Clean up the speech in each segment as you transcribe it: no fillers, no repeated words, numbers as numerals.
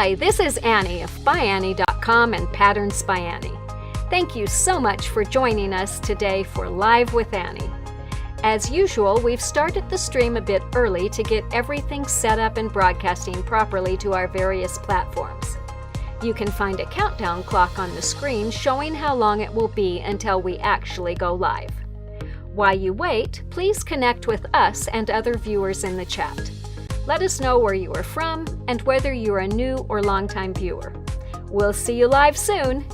Hi, this is Annie of ByAnnie.com and Patterns by Annie. Thank you so much for joining us today for Live with Annie. As usual, we've started the stream a bit early to get everything set up and broadcasting properly to our various platforms. You can find a countdown clock on the screen showing how long it will be until we actually go live. While you wait, please connect with us and other viewers in the chat. Let us know where you are from and whether you're a new or longtime viewer. We'll see you live soon!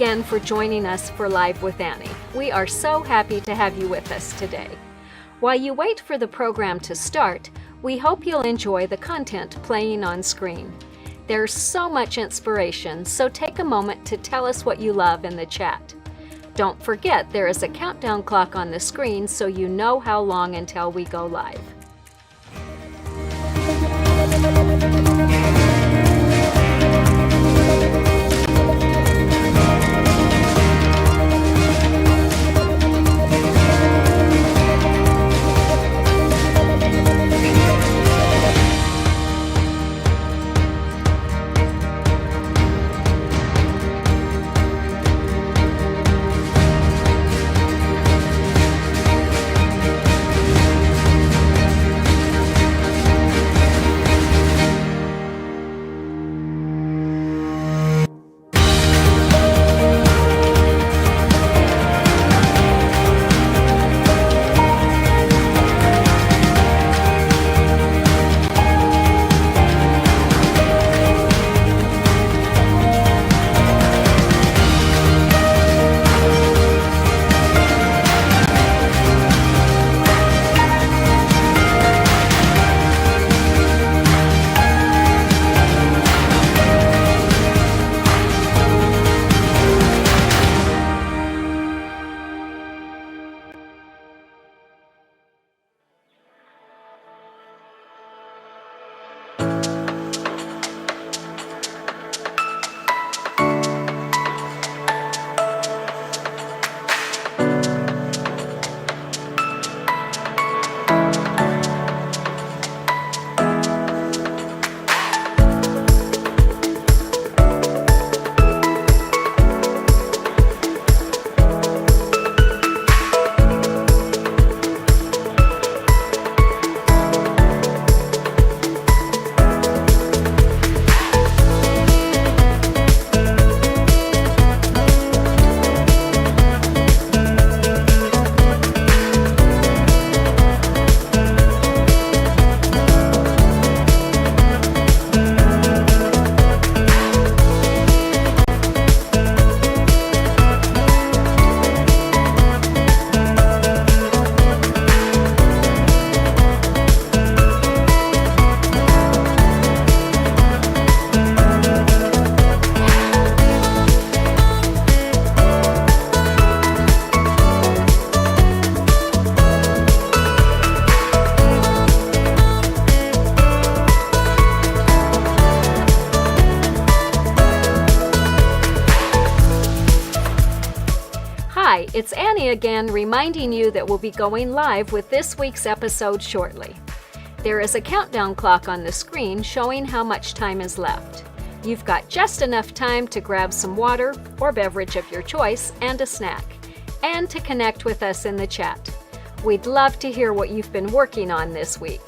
Again for joining us for Live with Annie. We are so happy to have you with us today. While you wait for the program to start, we hope you'll enjoy the content playing on screen. There's so much inspiration, so take a moment to tell us what you love in the chat. Don't forget there is a countdown clock on the screen so you know how long until we go live. Hi, it's Annie again, reminding you that we'll be going live with this week's episode shortly. There is a countdown clock on the screen showing how much time is left. You've got just enough time to grab some water or beverage of your choice and a snack, and to connect with us in the chat. We'd love to hear what you've been working on this week.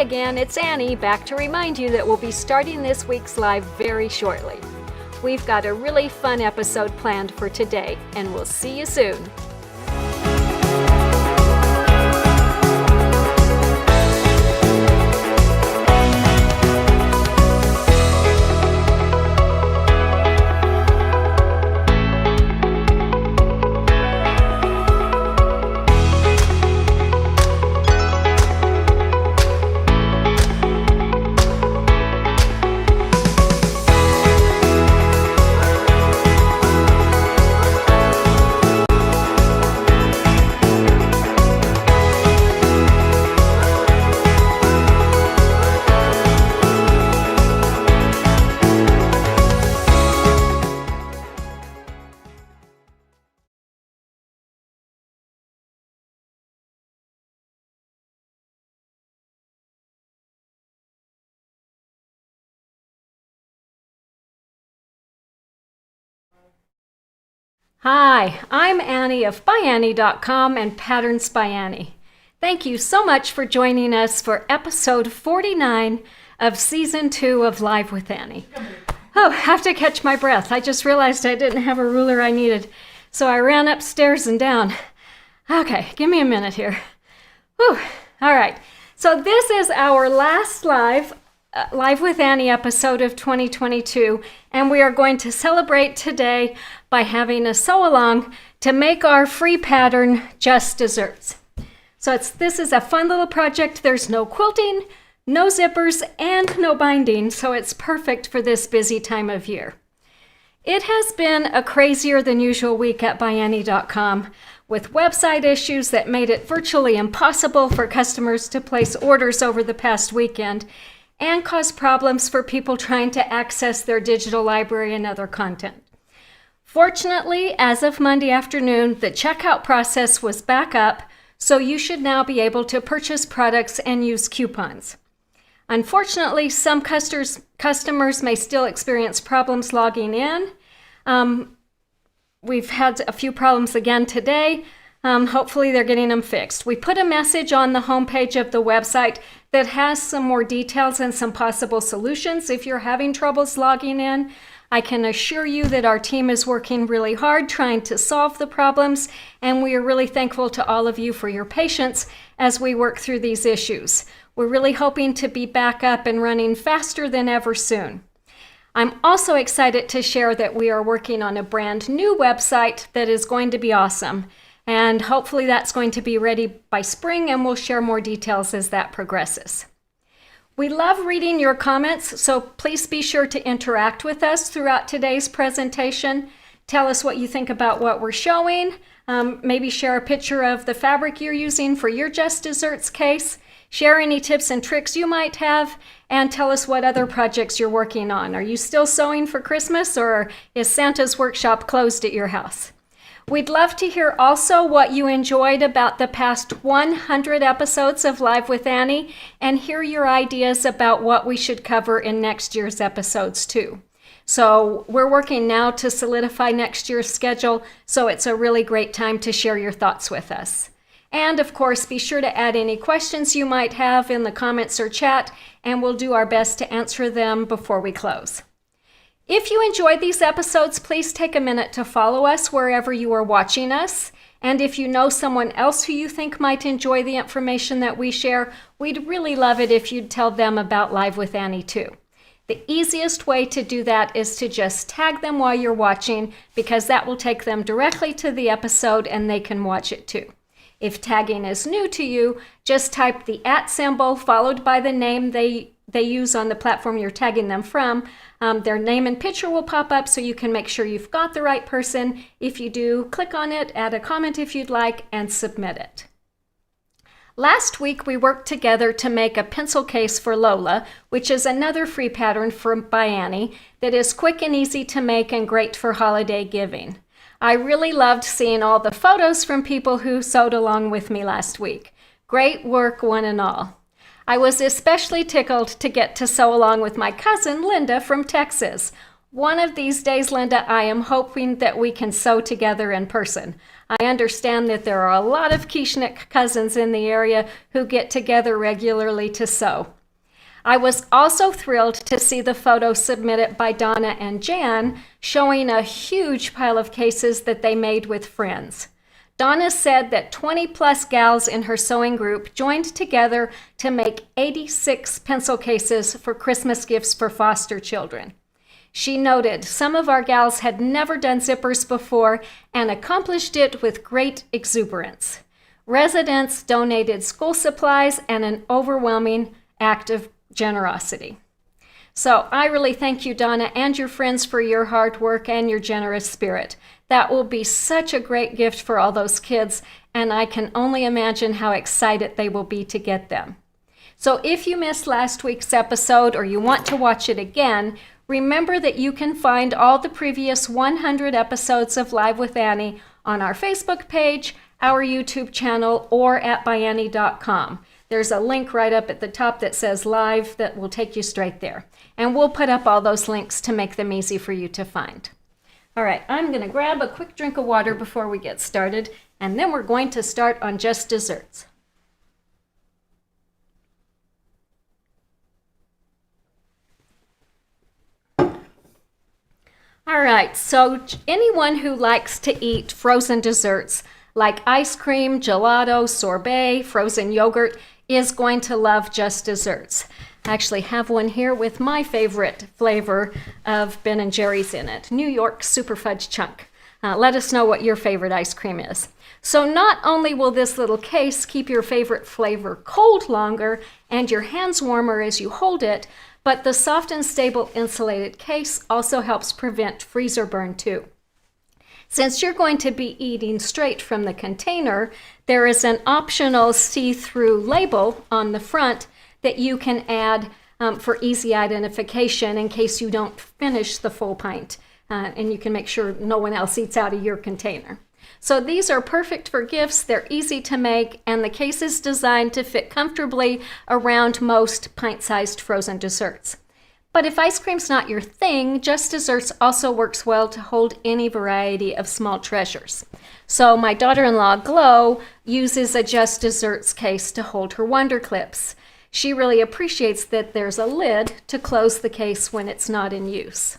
Again, it's Annie, back to remind you that we'll be starting this week's live very shortly. We've got a really fun episode planned for today, and we'll see you soon. Hi, I'm Annie of ByAnnie.com and Patterns by Annie. Thank you so much for joining us for episode 49 of season 2 of Live with Annie. Oh, I have to catch my breath. I just realized I didn't have a ruler I needed, so I ran upstairs and down. Okay, give me a minute here. Whew. All right, so this is our last Live with Annie episode of 2022, and we are going to celebrate today by having a sew-along to make our free pattern, Just Desserts. So this is a fun little project. There's no quilting, no zippers, and no binding, so it's perfect for this busy time of year. It has been a crazier than usual week at ByAnnie.com, with website issues that made it virtually impossible for customers to place orders over the past weekend, and caused problems for people trying to access their digital library and other content. Fortunately, as of Monday afternoon, the checkout process was back up, so you should now be able to purchase products and use coupons. Unfortunately, some customers may still experience problems logging in. We've had a few problems again today. Hopefully they're getting them fixed. We put a message on the homepage of the website that has some more details and some possible solutions if you're having troubles logging in. I can assure you that our team is working really hard trying to solve the problems, and we are really thankful to all of you for your patience as we work through these issues. We're really hoping to be back up and running faster than ever soon. I'm also excited to share that we are working on a brand new website that is going to be awesome. And hopefully that's going to be ready by spring, and we'll share more details as that progresses. We love reading your comments, so please be sure to interact with us throughout today's presentation. Tell us what you think about what we're showing. Maybe share a picture of the fabric you're using for your Just Desserts case. Share any tips and tricks you might have, and tell us what other projects you're working on. Are you still sewing for Christmas, or is Santa's workshop closed at your house? We'd love to hear also what you enjoyed about the past 100 episodes of Live with Annie, and hear your ideas about what we should cover in next year's episodes too. So we're working now to solidify next year's schedule, so it's a really great time to share your thoughts with us. And of course, be sure to add any questions you might have in the comments or chat, and we'll do our best to answer them before we close. If you enjoyed these episodes, please take a minute to follow us wherever you are watching us. And if you know someone else who you think might enjoy the information that we share, we'd really love it if you'd tell them about Live with Annie too. The easiest way to do that is to just tag them while you're watching, because that will take them directly to the episode and they can watch it too. If tagging is new to you, just type the @ symbol followed by the name they use on the platform you're tagging them from. Their name and picture will pop up so you can make sure you've got the right person. If you do, click on it, add a comment if you'd like, and submit it. Last week, we worked together to make a pencil case for Lola, which is another free pattern from ByAnnie that is quick and easy to make and great for holiday giving. I really loved seeing all the photos from people who sewed along with me last week. Great work, one and all. I was especially tickled to get to sew along with my cousin, Linda, from Texas. One of these days, Linda, I am hoping that we can sew together in person. I understand that there are a lot of Kishnik cousins in the area who get together regularly to sew. I was also thrilled to see the photo submitted by Donna and Jan showing a huge pile of cases that they made with friends. Donna said that 20-plus gals in her sewing group joined together to make 86 pencil cases for Christmas gifts for foster children. She noted some of our gals had never done zippers before and accomplished it with great exuberance. Residents donated school supplies and an overwhelming act of generosity. So I really thank you, Donna, and your friends for your hard work and your generous spirit. That will be such a great gift for all those kids, and I can only imagine how excited they will be to get them. So if you missed last week's episode or you want to watch it again, remember that you can find all the previous 100 episodes of Live with Annie on our Facebook page, our YouTube channel, or at ByAnnie.com. There's a link right up at the top that says Live that will take you straight there. And we'll put up all those links to make them easy for you to find. All right, I'm going to grab a quick drink of water before we get started, and then we're going to start on Just Desserts. All right, so anyone who likes to eat frozen desserts like ice cream, gelato, sorbet, frozen yogurt is going to love Just Desserts. I actually have one here with my favorite flavor of Ben & Jerry's in it, New York Super Fudge Chunk. Let us know what your favorite ice cream is. So not only will this little case keep your favorite flavor cold longer and your hands warmer as you hold it, but the soft and stable insulated case also helps prevent freezer burn too. Since you're going to be eating straight from the container, there is an optional see-through label on the front that you can add for easy identification in case you don't finish the full pint, and you can make sure no one else eats out of your container. So these are perfect for gifts, they're easy to make, and the case is designed to fit comfortably around most pint-sized frozen desserts. But if ice cream's not your thing, Just Desserts also works well to hold any variety of small treasures. So my daughter-in-law, Glow, uses a Just Desserts case to hold her Wonder Clips. She really appreciates that there's a lid to close the case when it's not in use.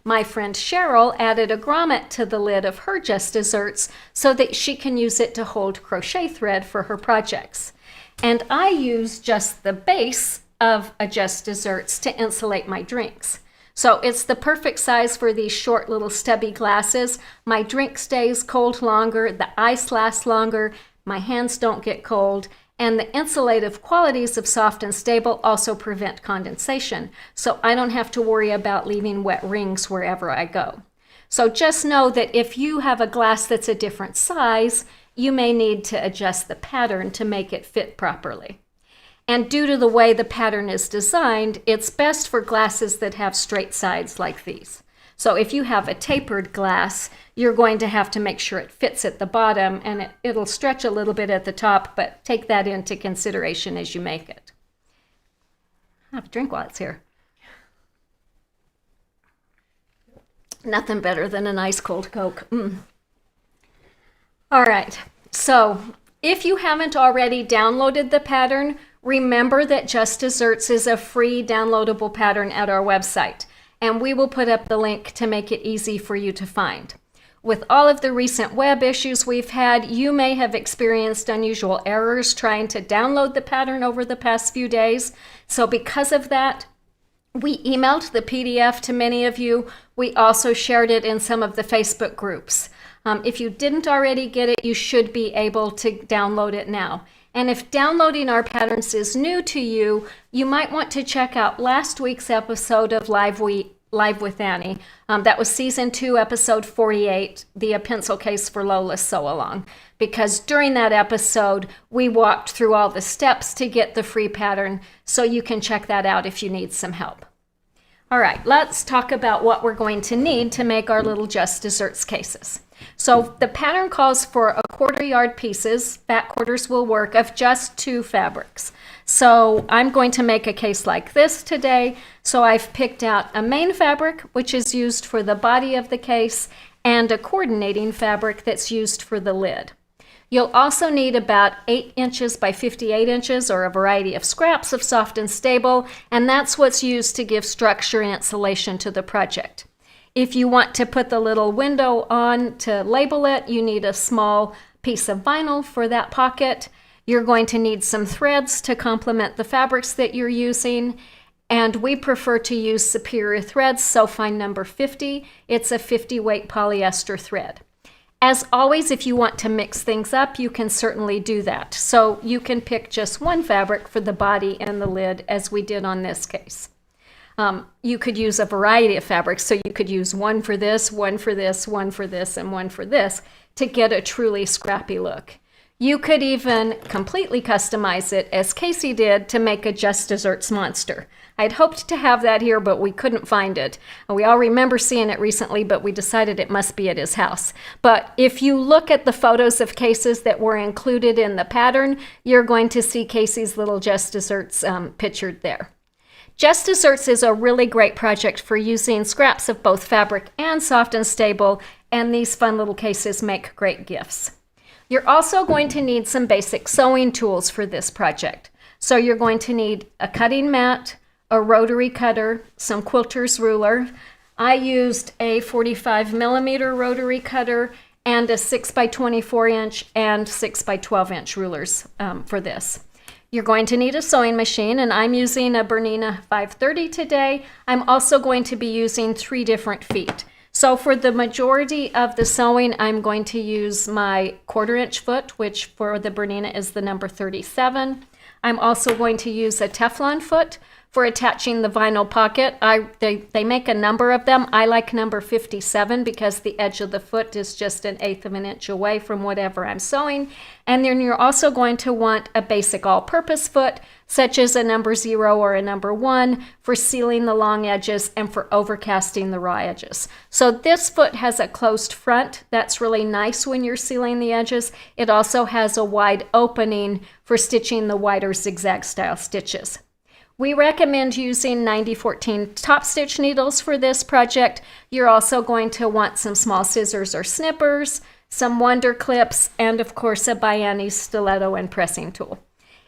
My friend Cheryl added a grommet to the lid of her Just Desserts so that she can use it to hold crochet thread for her projects. And I use just the base of a Just Desserts to insulate my drinks. So it's the perfect size for these short little stubby glasses. My drink stays cold longer, the ice lasts longer, my hands don't get cold, and the insulative qualities of Soft and Stable also prevent condensation, so I don't have to worry about leaving wet rings wherever I go. So just know that if you have a glass that's a different size, you may need to adjust the pattern to make it fit properly. And due to the way the pattern is designed, it's best for glasses that have straight sides like these. So if you have a tapered glass, you're going to have to make sure it fits at the bottom, and it'll stretch a little bit at the top, but take that into consideration as you make it. I'll have a drink while it's here. Nothing better than an ice cold Coke. All right, so if you haven't already downloaded the pattern, remember that Just Desserts is a free downloadable pattern at our website, and we will put up the link to make it easy for you to find. With all of the recent web issues we've had, you may have experienced unusual errors trying to download the pattern over the past few days. So because of that, we emailed the PDF to many of you. We also shared it in some of the Facebook groups. If you didn't already get it, you should be able to download it now. And if downloading our patterns is new to you, you might want to check out last week's episode of Live with Annie. That was season 2, episode 48, the pencil case for Lola's sew-along. Because during that episode, we walked through all the steps to get the free pattern, so you can check that out if you need some help. All right, let's talk about what we're going to need to make our little Just Desserts cases. So the pattern calls for 1/4 yard pieces, back quarters will work, of just 2 fabrics. So I'm going to make a case like this today. So I've picked out a main fabric, which is used for the body of the case, and a coordinating fabric that's used for the lid. You'll also need about 8 inches by 58 inches, or a variety of scraps of Soft and Stable, and that's what's used to give structure and insulation to the project. If you want to put the little window on to label it, you need a small piece of vinyl for that pocket. You're going to need some threads to complement the fabrics that you're using, and we prefer to use Superior Threads, so find number 50. It's a 50 weight polyester thread. As always, if you want to mix things up, you can certainly do that. So you can pick just one fabric for the body and the lid, as we did on this case. You could use a variety of fabrics, so you could use one for this, one for this, one for this, and one for this to get a truly scrappy look. You could even completely customize it, as Casey did, to make a Just Desserts monster. I'd hoped to have that here, but we couldn't find it. We all remember seeing it recently, but we decided it must be at his house. But if you look at the photos of cases that were included in the pattern, you're going to see Casey's little Just Desserts pictured there. Just Desserts is a really great project for using scraps of both fabric and Soft and Stable, and these fun little cases make great gifts. You're also going to need some basic sewing tools for this project. So you're going to need a cutting mat, a rotary cutter, some quilter's ruler. I used a 45 millimeter rotary cutter and a 6 by 24 inch and 6 by 12 inch rulers for this. You're going to need a sewing machine, and I'm using a Bernina 530 today. I'm also going to be using 3 different feet. So for the majority of the sewing, I'm going to use my 1/4 inch foot, which for the Bernina is the number 37. I'm also going to use a Teflon foot for attaching the vinyl pocket. They make a number of them. I like number 57 because the edge of the foot is just 1/8 of an inch away from whatever I'm sewing. And then you're also going to want a basic all-purpose foot, such as a number 0 or a number 1, for sealing the long edges and for overcasting the raw edges. So this foot has a closed front. That's really nice when you're sealing the edges. It also has a wide opening for stitching the wider zigzag style stitches. We recommend using 9014 top stitch needles for this project. You're also going to want some small scissors or snippers, some Wonder clips, and of course a ByAnnie stiletto and pressing tool.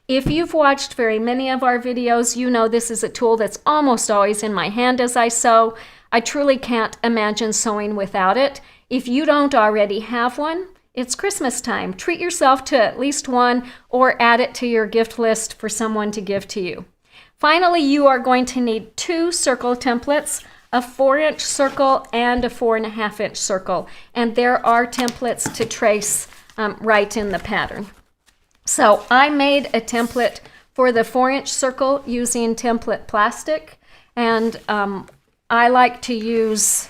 If you've watched very many of our videos, you know this is a tool that's almost always in my hand as I sew. I truly can't imagine sewing without it. If you don't already have one, it's Christmas time. Treat yourself to at least one, or add it to your gift list for someone to give to you. Finally, you are going to need 2 circle templates. a 4-inch circle and a 4.5-inch circle. And there are templates to trace right in the pattern. So I made a template for the 4-inch circle using template plastic. And I like to use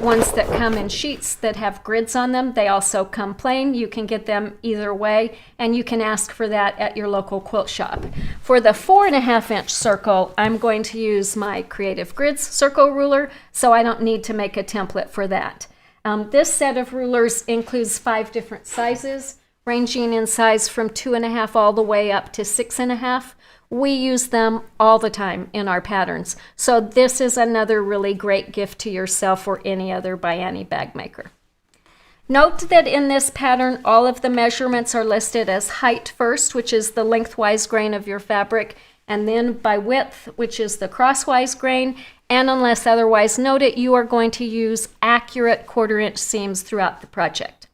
ones that come in sheets that have grids on them. They also come plain. You can get them either way, and you can ask for that at your local quilt shop. For the 4.5-inch circle, I'm going to use my Creative Grids circle ruler, so I don't need to make a template for that. This set of rulers includes 5 different sizes, ranging in size from 2.5 all the way up to 6.5. We use them all the time in our patterns. So this is another really great gift to yourself or any other ByAnnie bag maker. Note that in this pattern, all of the measurements are listed as height first, which is the lengthwise grain of your fabric, and then by width, which is the crosswise grain. And unless otherwise noted, you are going to use accurate 1/4-inch seams throughout the project.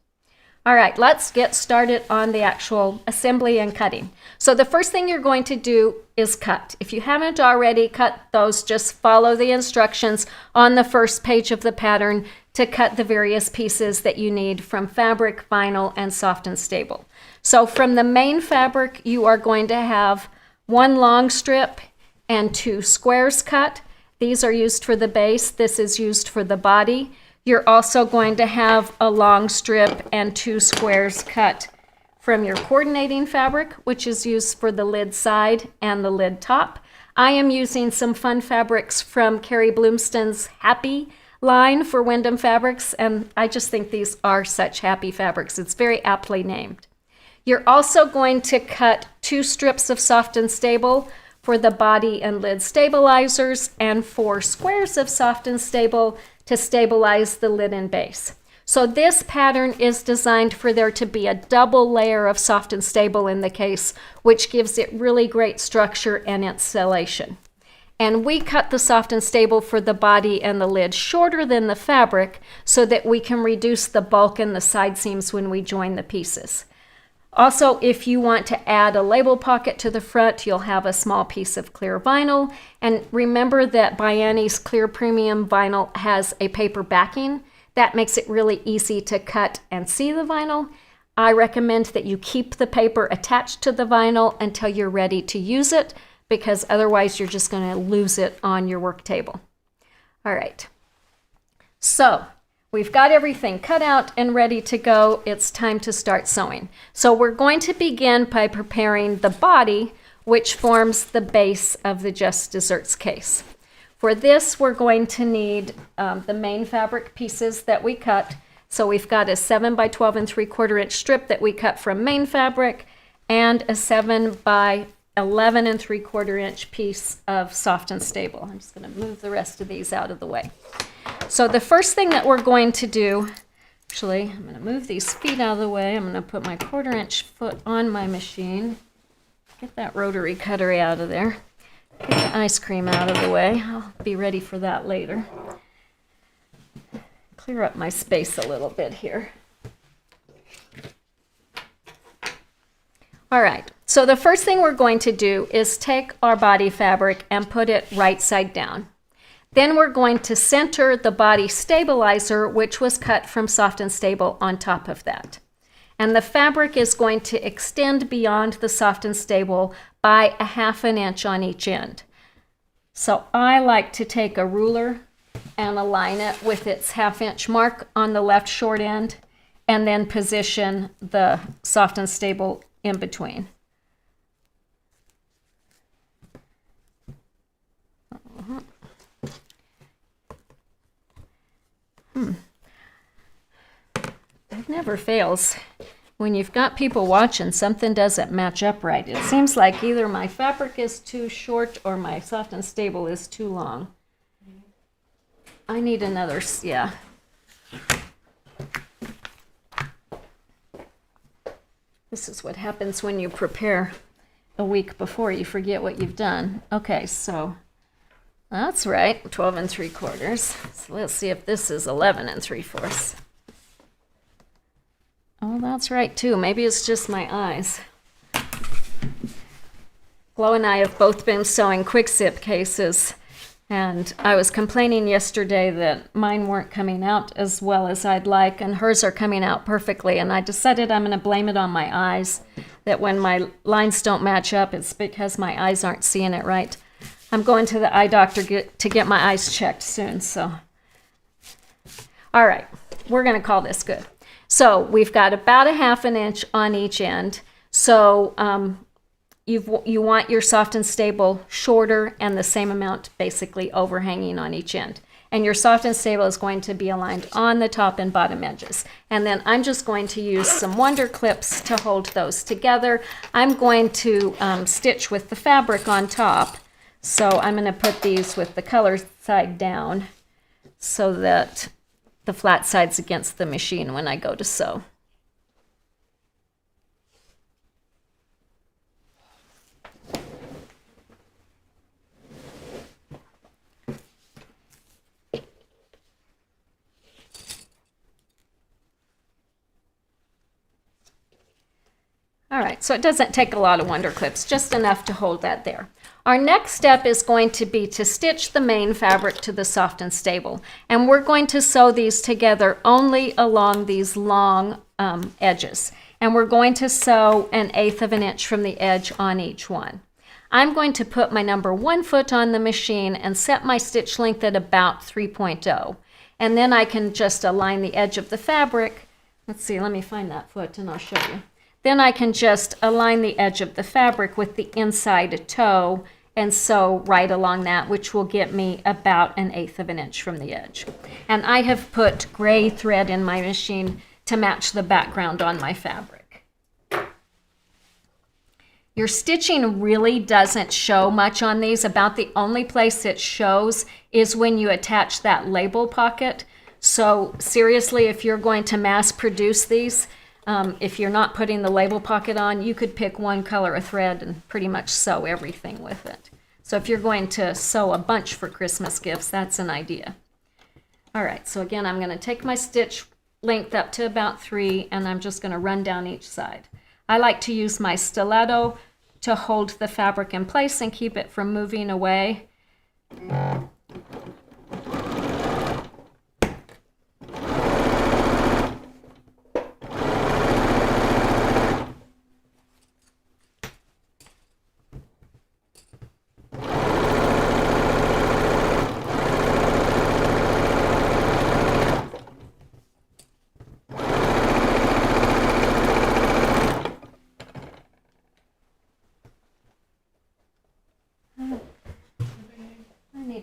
All right, let's get started on the actual assembly and cutting. So the first thing you're going to do is cut. If you haven't already cut those, just follow the instructions on the first page of the pattern to cut the various pieces that you need from fabric, vinyl, and soft and stable. So from the main fabric, you are going to have 1 long strip and 2 squares cut. These are used for the base. This is used for the body. You're also going to have a long strip and 2 squares cut from your coordinating fabric, which is used for the lid side and the lid top. I am using some fun fabrics from Carrie Bloomston's Happy line for Wyndham Fabrics, and I just think these are such happy fabrics. It's very aptly named. You're also going to cut 2 strips of soft and stable for the body and lid stabilizers, and 4 squares of soft and stable to stabilize the lid and base. So this pattern is designed for there to be a double layer of soft and stable in the case, which gives it really great structure and insulation. And we cut the soft and stable for the body and the lid shorter than the fabric so that we can reduce the bulk in the side seams when we join the pieces. Also, if you want to add a label pocket to the front, you'll have a small piece of clear vinyl. And remember that ByAnnie's clear premium vinyl has a paper backing. That makes it really easy to cut and see the vinyl. I recommend that you keep the paper attached to the vinyl until you're ready to use it, because otherwise you're just going to lose it on your work table. All right. So we've got everything cut out and ready to go. It's time to start sewing. So we're going to begin by preparing the body, which forms the base of the Just Desserts case. For this, we're going to need the main fabric pieces that we cut. So we've got a 7 by 12 3/4-inch strip that we cut from main fabric, and a 7 by 11 3/4-inch piece of soft and stable. I'm just going to move the rest of these out of the way. So the first thing that we're going to do, actually, I'm going to move these feet out of the way. I'm going to put my 1/4-inch foot on my machine. Get that rotary cutter out of there. Get the ice cream out of the way. I'll be ready for that later. Clear up my space a little bit here. All right, so the first thing we're going to do is take our body fabric and put it right side down. Then we're going to center the body stabilizer, which was cut from soft and stable, on top of that. And the fabric is going to extend beyond the soft and stable by a 1/2 inch on each end. So I like to take a ruler and align it with its 1/2 inch mark on the left short end, and then position the soft and stable in between. It never fails. When you've got people watching, something doesn't match up right. It seems like either my fabric is too short or my soft and stable is too long. I need another, yeah. This is what happens when you prepare a week before. You forget what you've done. Okay, so that's right, 12 3/4. So let's see if this is 11 3/4. Oh, that's right too. Maybe it's just my eyes. Glo and I have both been sewing quick zip cases And I was complaining yesterday that mine weren't coming out as well as I'd like, and hers are coming out perfectly. And I decided I'm going to blame it on my eyes, that when my lines don't match up, it's because my eyes aren't seeing it right. I'm going to the eye doctor to get my eyes checked soon, so. All right, we're going to call this good. So we've got about 1/2 inch on each end. So you want your soft and stable shorter and the same amount basically overhanging on each end. And your soft and stable is going to be aligned on the top and bottom edges. And then I'm just going to use some wonder clips to hold those together. I'm going to stitch with the fabric on top. So I'm going to put these with the color side down so that the flat side's against the machine when I go to sew. All right, so it doesn't take a lot of wonder clips, just enough to hold that there. Our next step is going to be to stitch the main fabric to the soft and stable. And we're going to sew these together only along these long edges. And we're going to sew 1/8 inch from the edge on each one. I'm going to put my number 1 foot on the machine and set my stitch length at about 3.0. And then I can just align the edge of the fabric. Let's see, let me find that foot and I'll show you. Then I can just align the edge of the fabric with the inside toe and sew right along that, which will get me about 1/8 inch from the edge. And I have put gray thread in my machine to match the background on my fabric. Your stitching really doesn't show much on these. About the only place it shows is when you attach that label pocket. So seriously, if you're going to mass produce these, if you're not putting the label pocket on, you could pick one color of thread and pretty much sew everything with it. So if you're going to sew a bunch for Christmas gifts, that's an idea. All right, so again, I'm going to take my stitch length up to about 3, and I'm just going to run down each side. I like to use my stiletto to hold the fabric in place and keep it from moving away.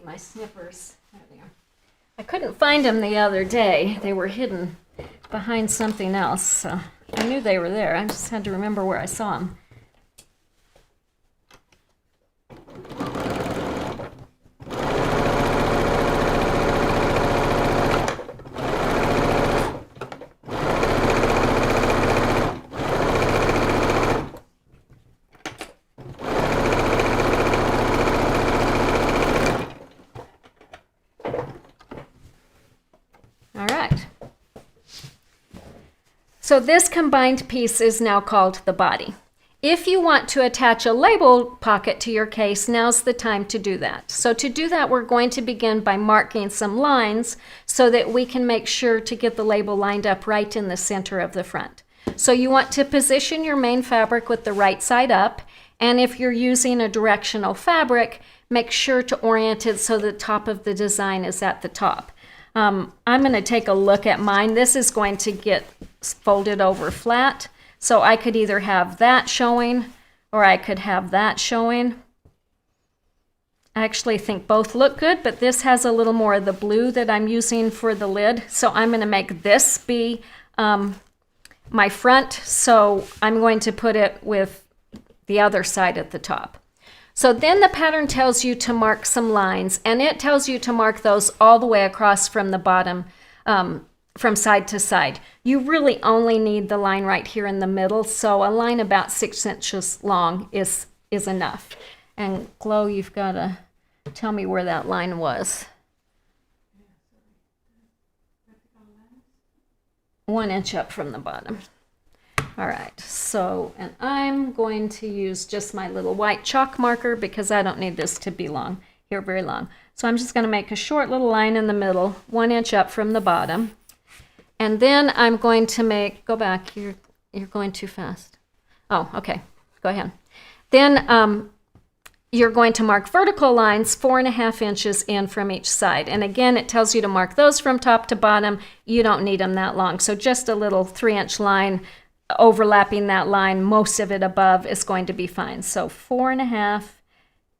My snippers. There they are. I couldn't find them the other day. They were hidden behind something else. So I knew they were there. I just had to remember where I saw them. So this combined piece is now called the body. If you want to attach a label pocket to your case, now's the time to do that. So to do that, we're going to begin by marking some lines so that we can make sure to get the label lined up right in the center of the front. So you want to position your main fabric with the right side up, and if you're using a directional fabric, make sure to orient it so the top of the design is at the top. I'm going to take a look at mine. This is going to get folded over flat, so I could either have that showing or I could have that showing. I actually think both look good, but this has a little more of the blue that I'm using for the lid, so I'm going to make this be my front, so I'm going to put it with the other side at the top. So then the pattern tells you to mark some lines, and it tells you to mark those all the way across from the bottom, from side to side. You really only need the line right here in the middle, so a line about 6 inches long is enough. And Glow, you've got to tell me where that line was. 1 inch up from the bottom. All right, so, and I'm going to use just my little white chalk marker because I don't need this to be long. here very long. So I'm just going to make a short little line in the middle, 1 inch up from the bottom. And then I'm going to make, go back, you're going too fast. Oh, okay, go ahead. Then you're going to mark vertical lines 4.5 inches in from each side. And again, it tells you to mark those from top to bottom. You don't need them that long. So just a little 3-inch line overlapping that line, most of it above is going to be fine. So 4.5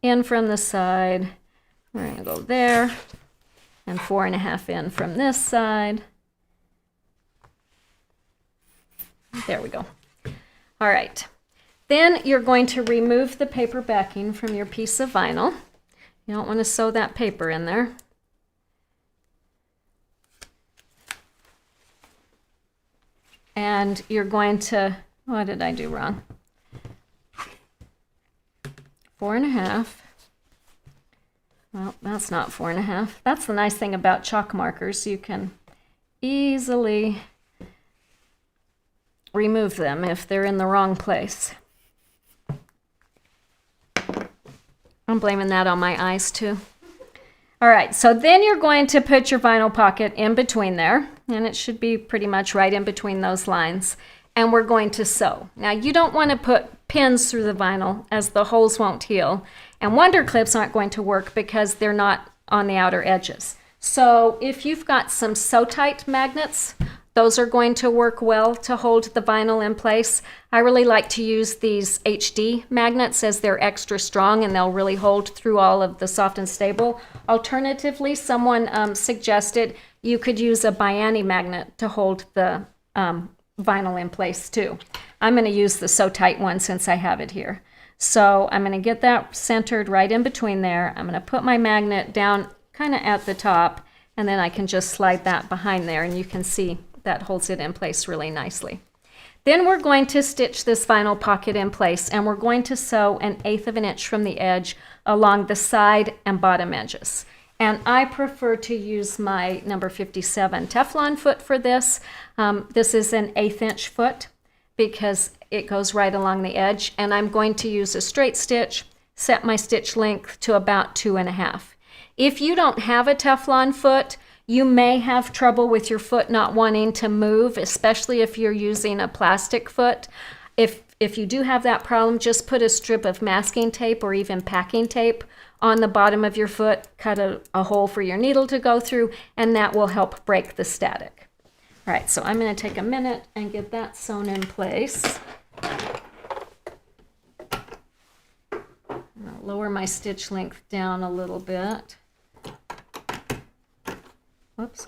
in from the side. We're going to go there, and 4.5 in from this side. There we go. All right. Then you're going to remove the paper backing from your piece of vinyl. You don't want to sew that paper in there. And you're going to, what did I do wrong? 4.5. Well, that's not 4.5. That's the nice thing about chalk markers. You can easily remove them if they're in the wrong place. I'm blaming that on my eyes too. All right, so then you're going to put your vinyl pocket in between there, and it should be pretty much right in between those lines, and we're going to sew. Now, you don't want to put pins through the vinyl, as the holes won't heal, and wonder clips aren't going to work because they're not on the outer edges. So if you've got some Sew-Tite magnets, those are going to work well to hold the vinyl in place. I really like to use these HD magnets as they're extra strong and they'll really hold through all of the soft and stable. Alternatively, someone suggested you could use a ByAnnie magnet to hold the vinyl in place too. I'm going to use the Sew-Tite one since I have it here. So I'm going to get that centered right in between there. I'm going to put my magnet down kind of at the top, and then I can just slide that behind there, and you can see that holds it in place really nicely. Then we're going to stitch this vinyl pocket in place, and we're going to sew 1/8 of an inch from the edge along the side and bottom edges. And I prefer to use my number 57 Teflon foot for this. This is an 1/8 inch foot because it goes right along the edge, and I'm going to use a straight stitch, set my stitch length to about 2.5. If you don't have a Teflon foot, you may have trouble with your foot not wanting to move, especially if you're using a plastic foot. If you do have that problem, just put a strip of masking tape or even packing tape on the bottom of your foot, cut a hole for your needle to go through, and that will help break the static. All right, so I'm going to take a minute and get that sewn in place. I'll lower my stitch length down a little bit. Whoops.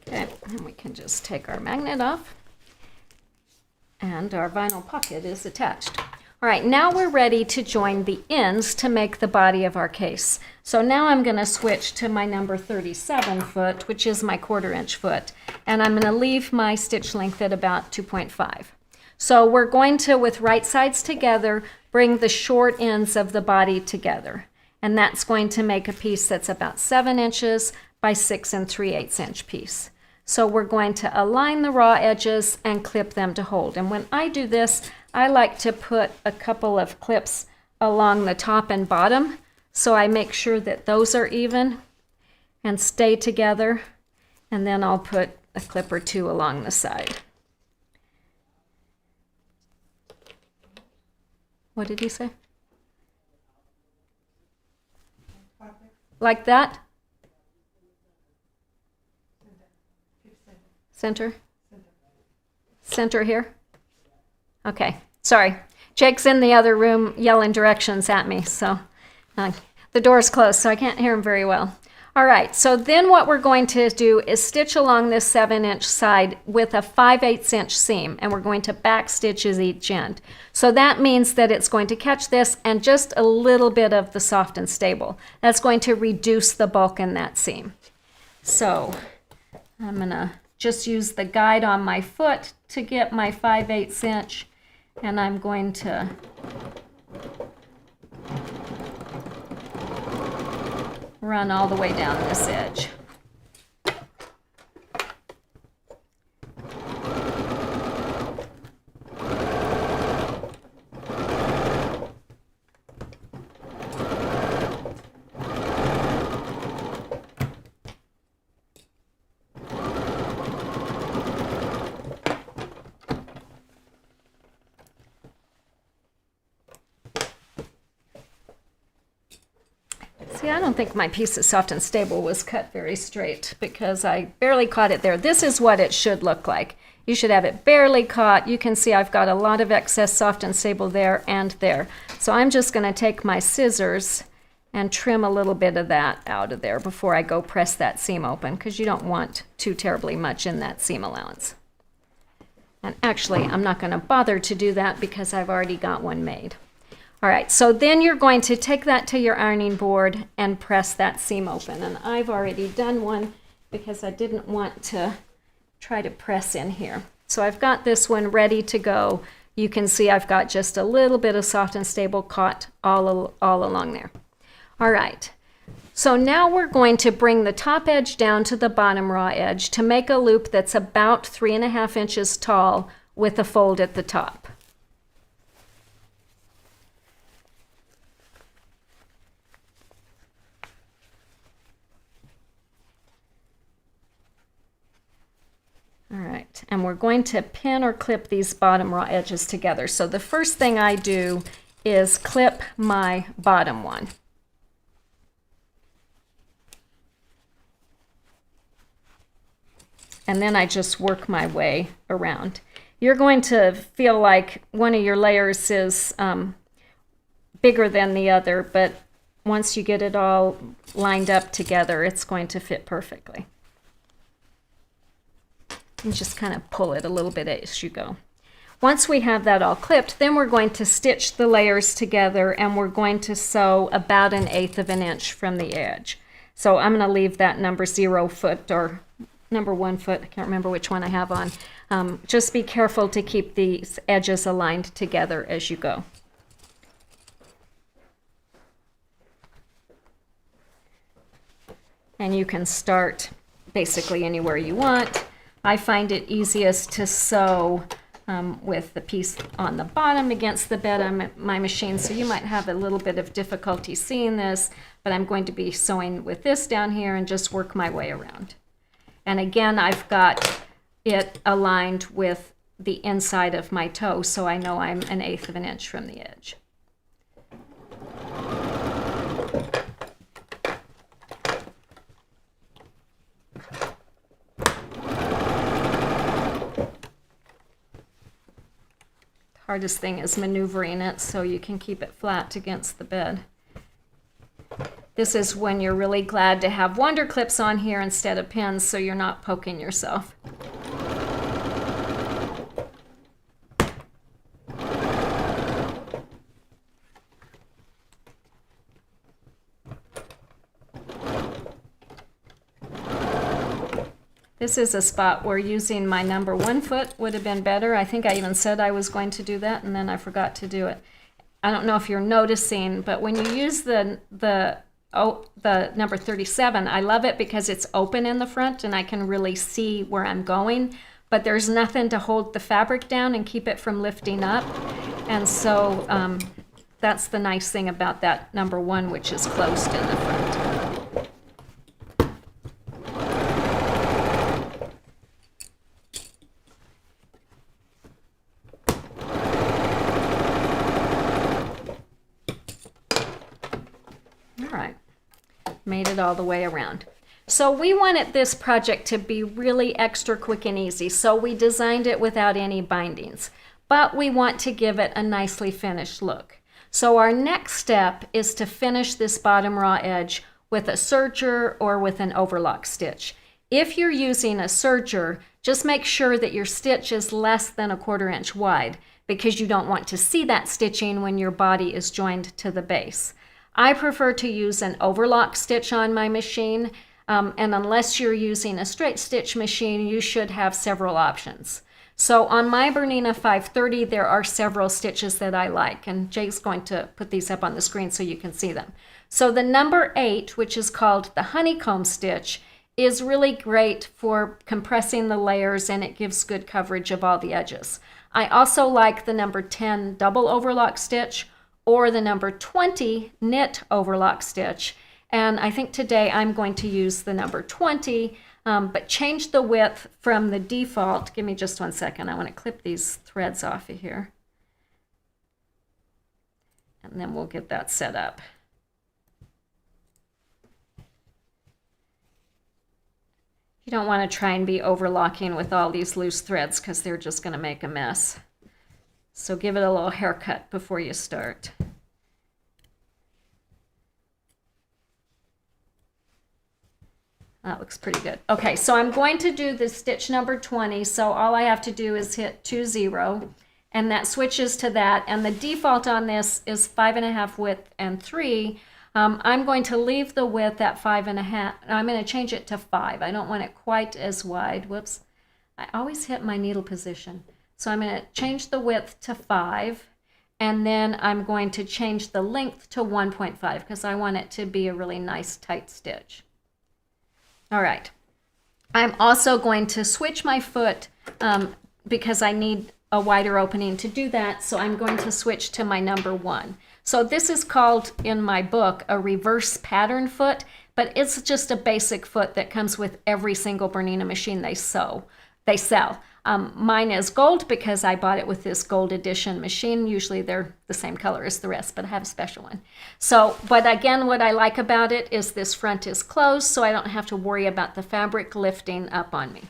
Okay, and we can just take our magnet off, and our vinyl pocket is attached. All right, now we're ready to join the ends to make the body of our case. So now I'm going to switch to my number 37 foot, which is my 1/4 inch foot, and I'm going to leave my stitch length at about 2.5. So we're going to, with right sides together, bring the short ends of the body together, and that's going to make a piece that's about 7 inches by 6 3/8 inch piece. So we're going to align the raw edges and clip them to hold. And when I do this, I like to put a couple of clips along the top and bottom so I make sure that those are even and stay together. And then I'll put a clip or two along the side. What did he say? Like that? Center? Center here? Okay, sorry. Jake's in the other room yelling directions at me, so the door's closed, so I can't hear him very well. All right, so then what we're going to do is stitch along this 7-inch side with a 5/8 inch seam, and we're going to back stitches each end. So that means that it's going to catch this and just a little bit of the soft and stable. That's going to reduce the bulk in that seam. So I'm gonna just use the guide on my foot to get my 5/8 inch, and I'm going to run all the way down this edge. See, I don't think my piece of soft and stable was cut very straight because I barely caught it there. This is what it should look like. You should have it barely caught. You can see I've got a lot of excess soft and stable there and there. So I'm just going to take my scissors and trim a little bit of that out of there before I go press that seam open, because you don't want too terribly much in that seam allowance. And actually, I'm not going to bother to do that because I've already got one made. All right, so then you're going to take that to your ironing board and press that seam open. And I've already done one because I didn't want to try to press in here. So I've got this one ready to go. You can see I've got just a little bit of soft and stable caught all along there. All right, so now we're going to bring the top edge down to the bottom raw edge to make a loop that's about 3.5 inches tall with a fold at the top. All right, and we're going to pin or clip these bottom raw edges together. So the first thing I do is clip my bottom one. And then I just work my way around. You're going to feel like one of your layers is bigger than the other, but once you get it all lined up together, it's going to fit perfectly. And just kind of pull it a little bit as you go. Once we have that all clipped, then we're going to stitch the layers together, and we're going to sew about 1/8 inch from the edge. So I'm going to leave that number 0 foot or number 1 foot. I can't remember which one I have on. Just be careful to keep these edges aligned together as you go. And you can start basically anywhere you want. I find it easiest to sew with the piece on the bottom against the bed on my machine, so you might have a little bit of difficulty seeing this, but I'm going to be sewing with this down here and just work my way around. And again, I've got it aligned with the inside of my toe, so I know I'm 1/8 inch from the edge. Hardest thing is maneuvering it so you can keep it flat against the bed. This is when you're really glad to have wonder clips on here instead of pins, so you're not poking yourself. This is a spot where using my number 1 foot would have been better. I think I even said I was going to do that, and then I forgot to do it. I don't know if you're noticing, but when you use the number 37, I love it because it's open in the front and I can really see where I'm going, but there's nothing to hold the fabric down and keep it from lifting up. And so that's the nice thing about that number 1, which is closed in the front. Made it all the way around. So we wanted this project to be really extra quick and easy, so we designed it without any bindings. but we want to give it a nicely finished look. So our next step is to finish this bottom raw edge with a serger or with an overlock stitch. If you're using a serger, just make sure that your stitch is less than 1/4 inch wide, because you don't want to see that stitching when your body is joined to the base. I prefer to use an overlock stitch on my machine, and unless you're using a straight stitch machine, you should have several options. So on my Bernina 530, there are several stitches that I like, and Jay's going to put these up on the screen so you can see them. So the number 8, which is called the honeycomb stitch, is really great for compressing the layers, and it gives good coverage of all the edges. I also like the number 10 double overlock stitch or the number 20 knit overlock stitch. And I think today I'm going to use the number 20, but change the width from the default. Give me just 1 second. I want to clip these threads off of here. And then we'll get that set up. You don't want to try and be overlocking with all these loose threads because they're just going to make a mess. So give it a little haircut before you start. That looks pretty good. Okay, so I'm going to do the stitch number 20. So all I have to do is hit 20, and that switches to that. And the default on this is 5.5 width and 3. I'm going to leave the width at 5.5. I'm going to change it to 5. I don't want it quite as wide. Whoops. I always hit my needle position. So I'm going to change the width to 5. And then I'm going to change the length to 1.5 because I want it to be a really nice tight stitch. All right. I'm also going to switch my foot because I need a wider opening to do that. So I'm going to switch to my number 1. So this is called in my book a reverse pattern foot, but it's just a basic foot that comes with every single Bernina machine they sell. Mine is gold because I bought it with this gold edition machine. Usually they're the same color as the rest, but I have a special one. So, but again, what I like about it is this front is closed, so I don't have to worry about the fabric lifting up on me.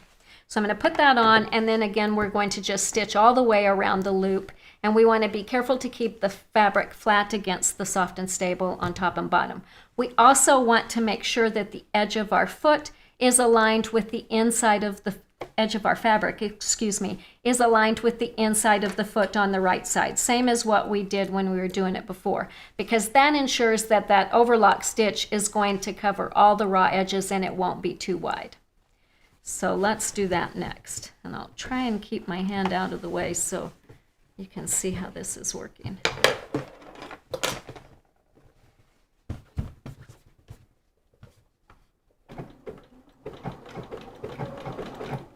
So I'm going to put that on, and then again, we're going to just stitch all the way around the loop. And we want to be careful to keep the fabric flat against the soft and stable on top and bottom. We also want to make sure that the edge of our foot is aligned with the inside of the edge of our fabric, is aligned with the inside of the foot on the right side. Same as what we did when we were doing it before, because that ensures that that overlock stitch is going to cover all the raw edges and it won't be too wide. So let's do that next. And I'll try and keep my hand out of the way so you can see how this is working.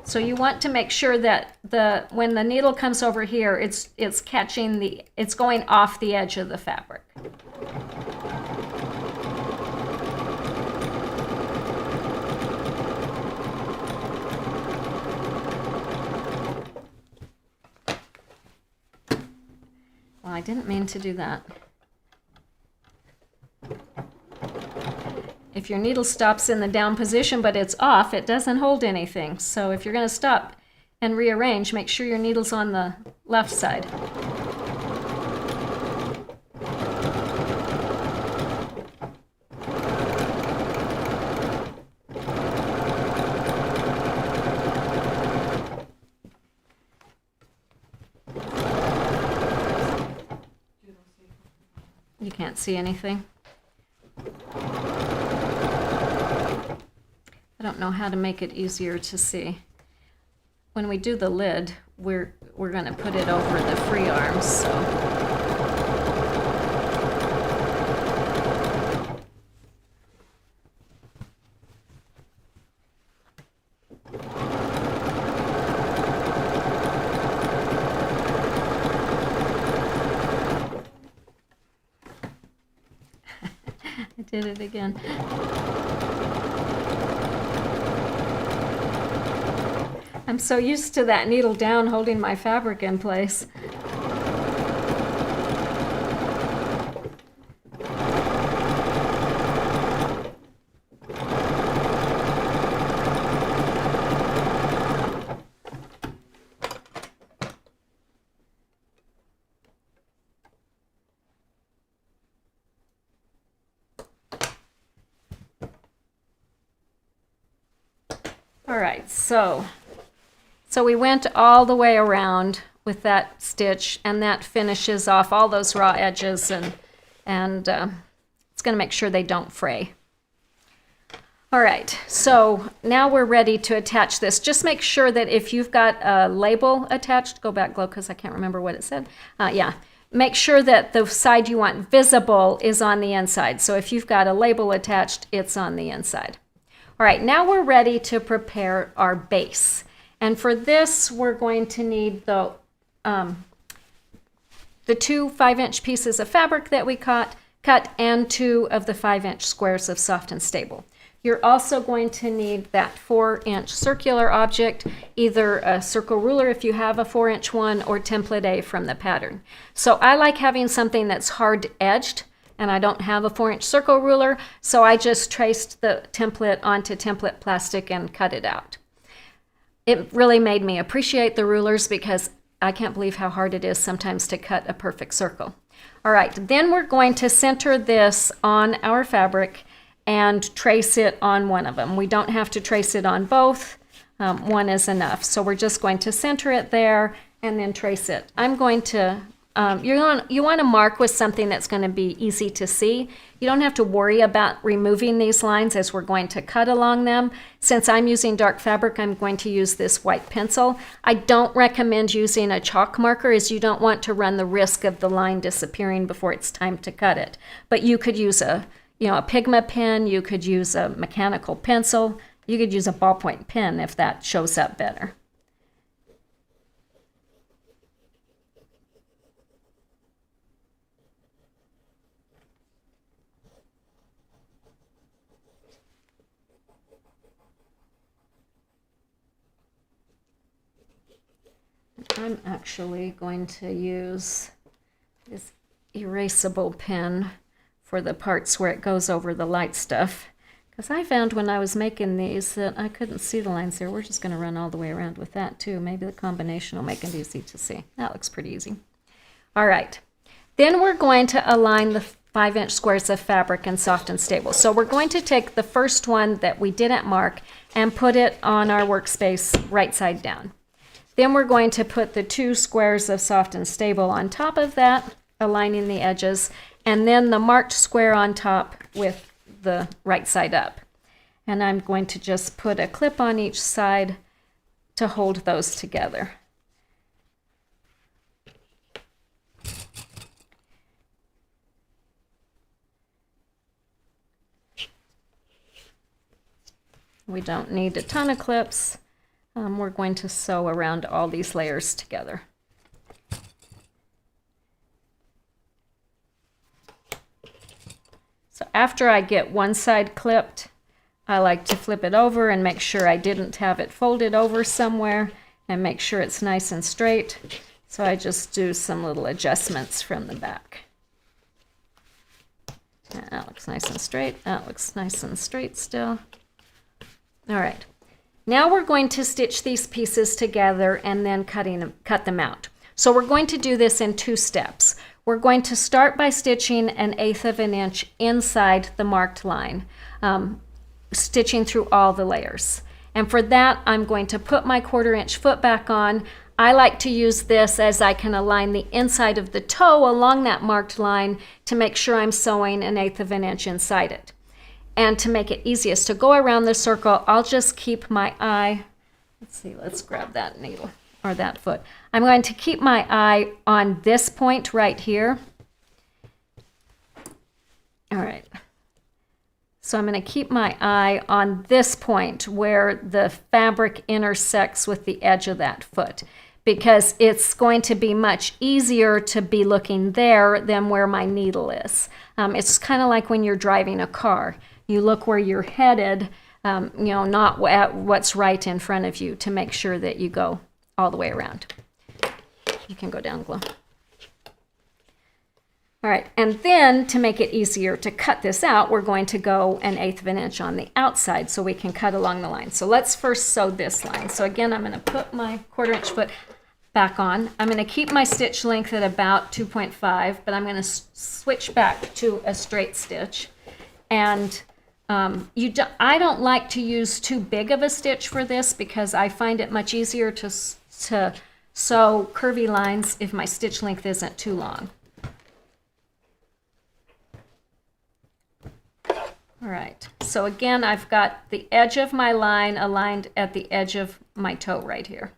So you want to make sure that when the needle comes over here, it's going off the edge of the fabric. Well, I didn't mean to do that. If your needle stops in the down position but it's off, it doesn't hold anything. So if you're going to stop and rearrange, make sure your needle's on the left side. You can't see anything. I don't know how to make it easier to see. When we do the lid, we're going to put it over the free arms, so. I did it again. I'm so used to that needle down holding my fabric in place. All right, so we went all the way around with that stitch, and that finishes off all those raw edges, and it's going to make sure they don't fray. All right, so now we're ready to attach this. Just make sure that if you've got a label attached, go back, Glow, because I can't remember what it said. Yeah, make sure that the side you want visible is on the inside. So if you've got a label attached, it's on the inside. All right, now we're ready to prepare our base. And for this, we're going to need the 2 5-inch pieces of fabric that we cut and 2 of the 5-inch squares of Soft and Stable. You're also going to need that 4-inch circular object, either a circle ruler if you have a 4-inch one, or template A from the pattern. So I like having something that's hard edged, and I don't have a 4-inch circle ruler, so I just traced the template onto template plastic and cut it out. It really made me appreciate the rulers because I can't believe how hard it is sometimes to cut a perfect circle. All right, then we're going to center this on our fabric and trace it on one of them. We don't have to trace it on both. One is enough. So we're just going to center it there and then trace it. I'm going to you want to mark with something that's going to be easy to see. You don't have to worry about removing these lines as we're going to cut along them. Since I'm using dark fabric, I'm going to use this white pencil. I don't recommend using a chalk marker, as you don't want to run the risk of the line disappearing before it's time to cut it. But you could use a Pigma pen, you could use a mechanical pencil, you could use a ballpoint pen if that shows up better. I'm actually going to use this erasable pen for the parts where it goes over the light stuff, because I found when I was making these that I couldn't see the lines there. We're just going to run all the way around with that too. Maybe the combination will make it easy to see. That looks pretty easy. All right, then we're going to align the 5-inch squares of fabric in Soft and Stable. So we're going to take the first one that we didn't mark and put it on our workspace right side down. Then we're going to put the 2 squares of Soft and Stable on top of that, aligning the edges, and then the marked square on top with the right side up. And I'm going to just put a clip on each side to hold those together. We don't need a ton of clips. We're going to sew around all these layers together. So after I get one side clipped, I like to flip it over and make sure I didn't have it folded over somewhere and make sure it's nice and straight. So I just do some little adjustments from the back. That looks nice and straight. That looks nice and straight still. All right. Now we're going to stitch these pieces together and then cut them out. So we're going to do this in 2 steps. We're going to start by stitching 1/8 of an inch inside the marked line, stitching through all the layers. And for that, I'm going to put my 1/4 inch foot back on. I like to use this as I can align the inside of the toe along that marked line to make sure I'm sewing 1/8 of an inch inside it. And to make it easiest to go around the circle, I'll just keep my eye, let's grab that needle or that foot. I'm going to keep my eye on this point right here. All right. So I'm going to keep my eye on this point where the fabric intersects with the edge of that foot, because it's going to be much easier to be looking there than where my needle is. It's kind of like when you're driving a car. You look where you're headed, not at what's right in front of you, to make sure that you go all the way around. You can go down, Glow. All right, and then to make it easier to cut this out, we're going to go 1/8 of an inch on the outside so we can cut along the line. So let's first sew this line. So again, I'm going to put my 1/4 inch foot back on. I'm going to keep my stitch length at about 2.5, but I'm going to switch back to a straight stitch. And I don't like to use too big of a stitch for this because I find it much easier to sew curvy lines if my stitch length isn't too long. All right, so again, I've got the edge of my line aligned at the edge of my toe right here.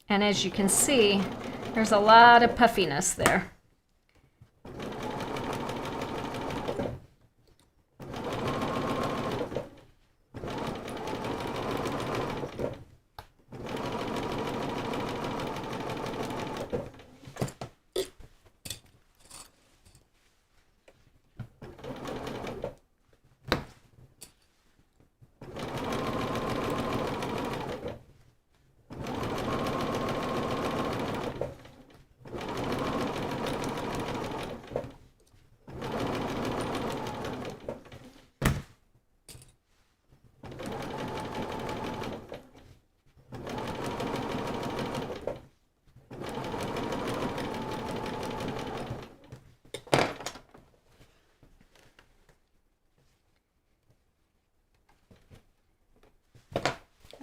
And as you can see, there's a lot of puffiness there.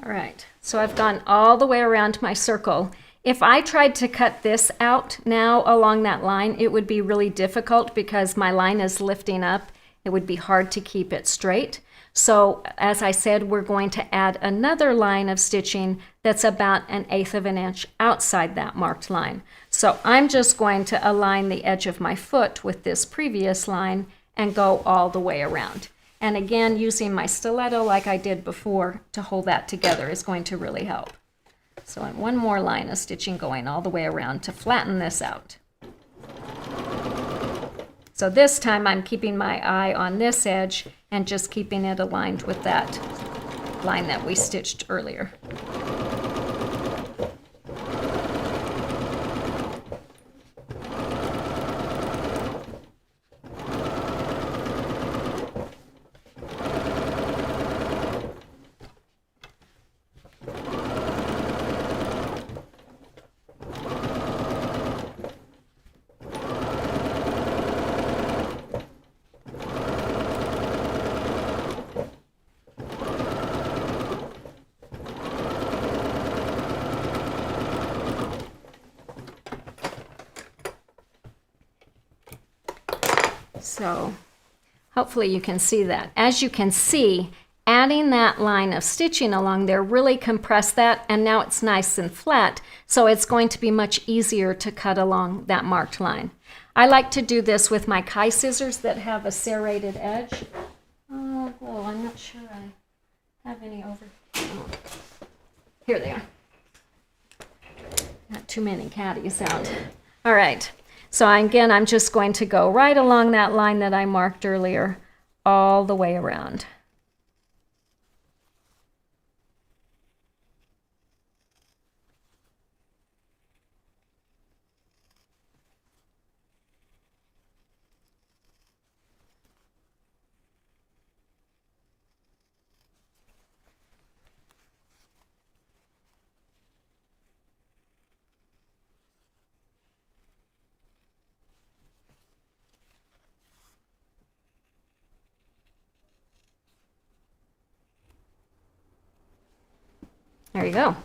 All right, so I've gone all the way around my circle. If I tried to cut this out now along that line, it would be really difficult because my line is lifting up. It would be hard to keep it straight. So as I said, we're going to add another line of stitching that's about 1/8 of an inch outside that marked line. So I'm just going to align the edge of my foot with this previous line and go all the way around. And again, using my stiletto like I did before to hold that together is going to really help. So one more line of stitching going all the way around to flatten this out. So this time I'm keeping my eye on this edge and just keeping it aligned with that line that we stitched earlier. So hopefully you can see that. As you can see, adding that line of stitching along there really compressed that, and now it's nice and flat, so it's going to be much easier to cut along that marked line. I like to do this with my Kai scissors that have a serrated edge. Oh, I'm not sure I have any over. Oh. Here they are. Not too many caddies out. All right. So again, I'm just going to go right along that line that I marked earlier, all the way around. There you go.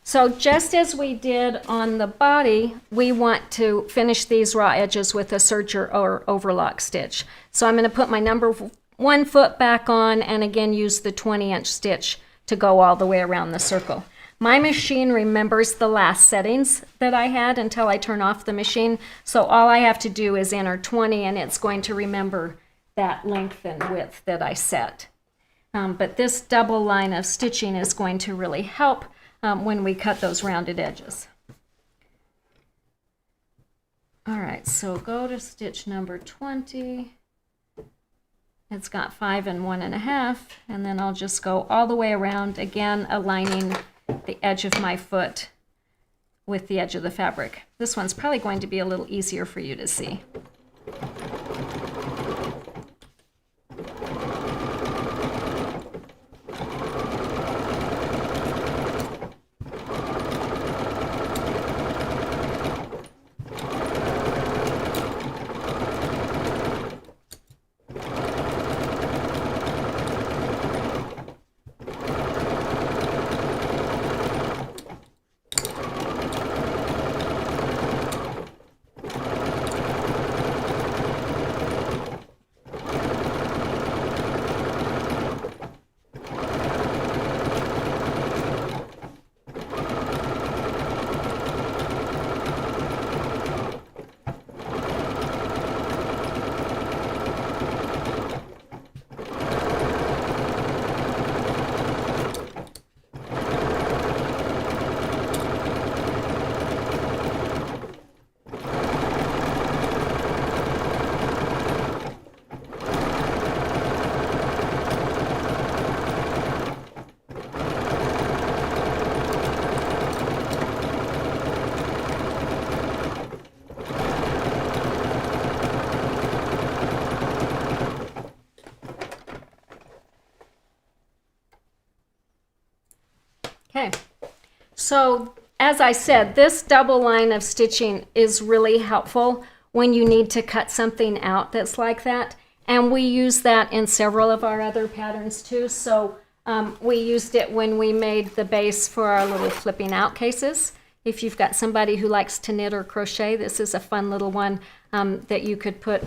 So just as we did on the body, we want to finish these raw edges with a serger or overlock stitch. So I'm going to put my number 1 foot back on and again use the 20-inch stitch to go all the way around the circle. My machine remembers the last settings that I had until I turn off the machine. So all I have to do is enter 20 and it's going to remember that length and width that I set. But this double line of stitching is going to really help when we cut those rounded edges. All right, so go to stitch number 20. It's got 5 and 1.5, and then I'll just go all the way around, again aligning the edge of my foot with the edge of the fabric. This one's probably going to be a little easier for you to see. Okay, so as I said, this double line of stitching is really helpful when you need to cut something out that's like that. And we use that in several of our other patterns too. So we used it when we made the base for our little flipping out cases. If you've got somebody who likes to knit or crochet, this is a fun little one that you could put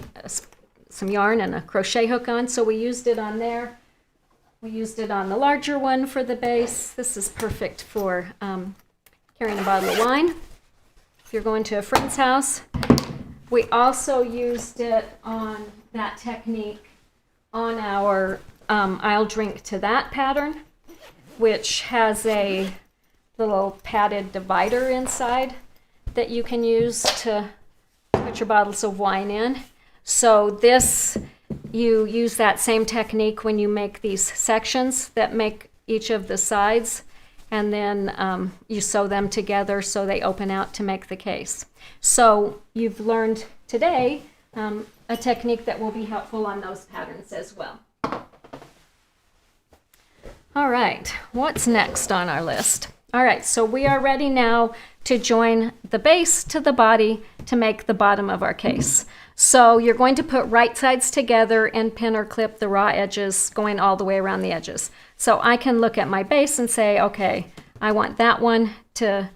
some yarn and a crochet hook on. So we used it on there. We used it on the larger one for the base. This is perfect for carrying a bottle of wine if you're going to a friend's house. We also used it on that technique on our I'll Drink to That pattern, which has a little padded divider inside that you can use to put your bottles of wine in. So this, you use that same technique when you make these sections that make each of the sides, and then you sew them together so they open out to make the case. So you've learned today a technique that will be helpful on those patterns as well. All right, what's next on our list? All right, so we are ready now to join the base to the body to make the bottom of our case. So you're going to put right sides together and pin or clip the raw edges going all the way around the edges. So I can look at my base and say, okay, I want that one to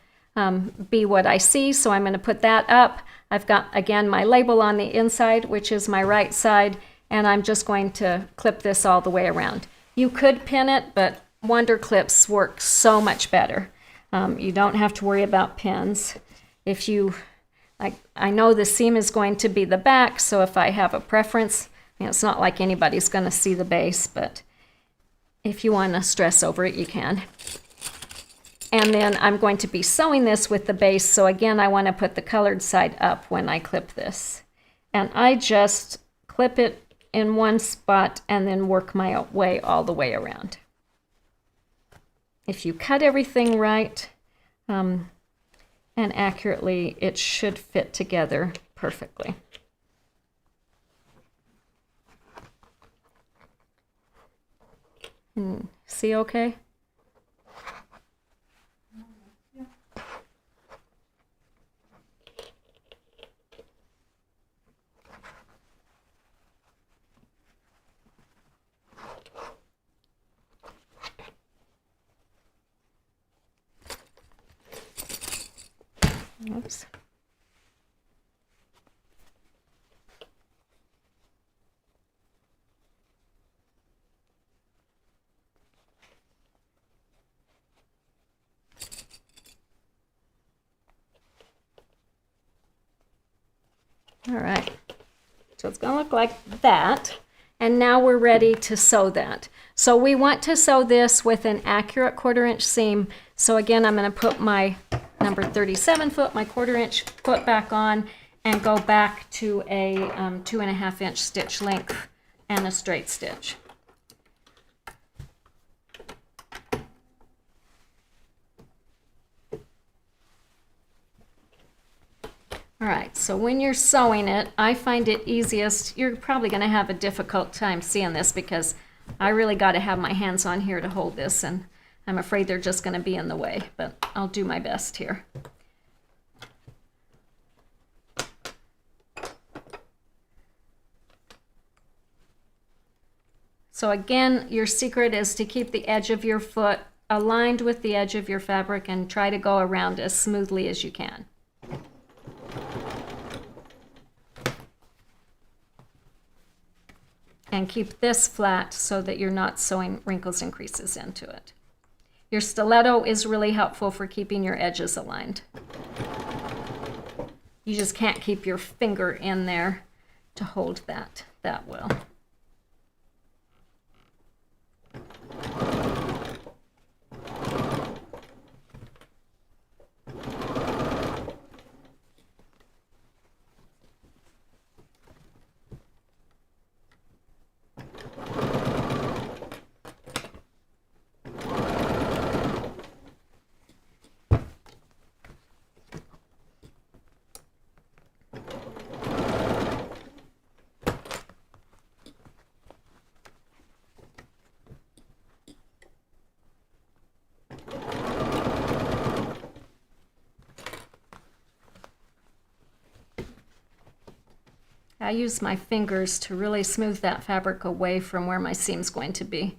be what I see, so I'm going to put that up. I've got, again, my label on the inside, which is my right side, and I'm just going to clip this all the way around. You could pin it, but Wonder Clips work so much better. You don't have to worry about pins. If you, I know the seam is going to be the back, so if I have a preference, it's not like anybody's going to see the base, but if you want to stress over it, you can. And then I'm going to be sewing this with the base, so again, I want to put the colored side up when I clip this. And I just clip it in one spot and then work my way all the way around. If you cut everything right and accurately, it should fit together perfectly. See okay? Oops. All right, so it's going to look like that, and now we're ready to sew that. So we want to sew this with an accurate 1/4 inch seam. So again, I'm going to put my number 37 foot, my 1/4 inch foot back on, and go back to a 2.5 inch stitch length and a straight stitch. All right, so when you're sewing it, I find it easiest, you're probably going to have a difficult time seeing this because I really got to have my hands on here to hold this, and I'm afraid they're just going to be in the way, but I'll do my best here. So again, your secret is to keep the edge of your foot aligned with the edge of your fabric and try to go around as smoothly as you can. And keep this flat so that you're not sewing wrinkles and creases into it. Your stiletto is really helpful for keeping your edges aligned. You just can't keep your finger in there to hold that well. I use my fingers to really smooth that fabric away from where my seam's going to be.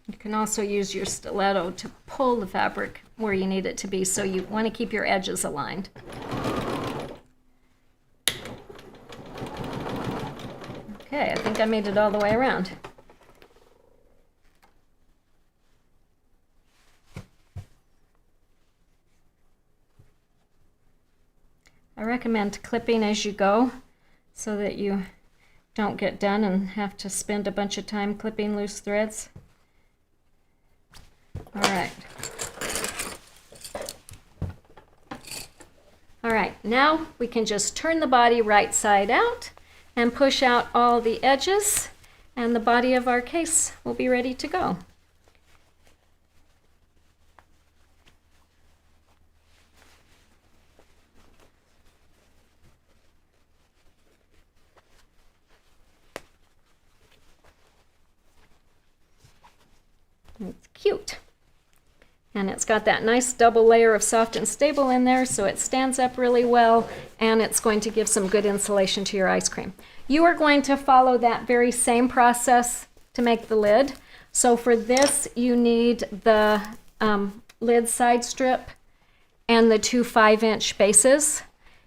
You can also use your stiletto to pull the fabric where you need it to be, so you want to keep your edges aligned. Okay, I think I made it all the way around. I recommend clipping as you go so that you don't get done and have to spend a bunch of time clipping loose threads. All right, now we can just turn the body right side out and push out all the edges, and the body of our case will be ready to go. It's cute. And it's got that nice double layer of soft and stable in there, so it stands up really well, and it's going to give some good insulation to your ice cream. You are going to follow that very same process to make the lid. So for this, you need the lid side strip and the two 5-inch bases.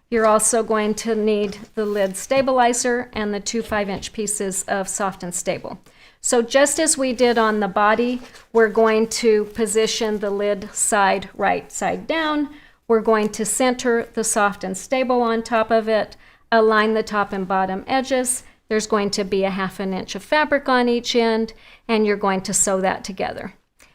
You're also going to need the lid stabilizer and the two 5-inch pieces of soft and stable. So just as we did on the body, we're going to position the lid side right side down. We're going to center the soft and stable on top of it, align the top and bottom edges. There's going to be a 1/2 inch of fabric on each end, and you're going to sew that together.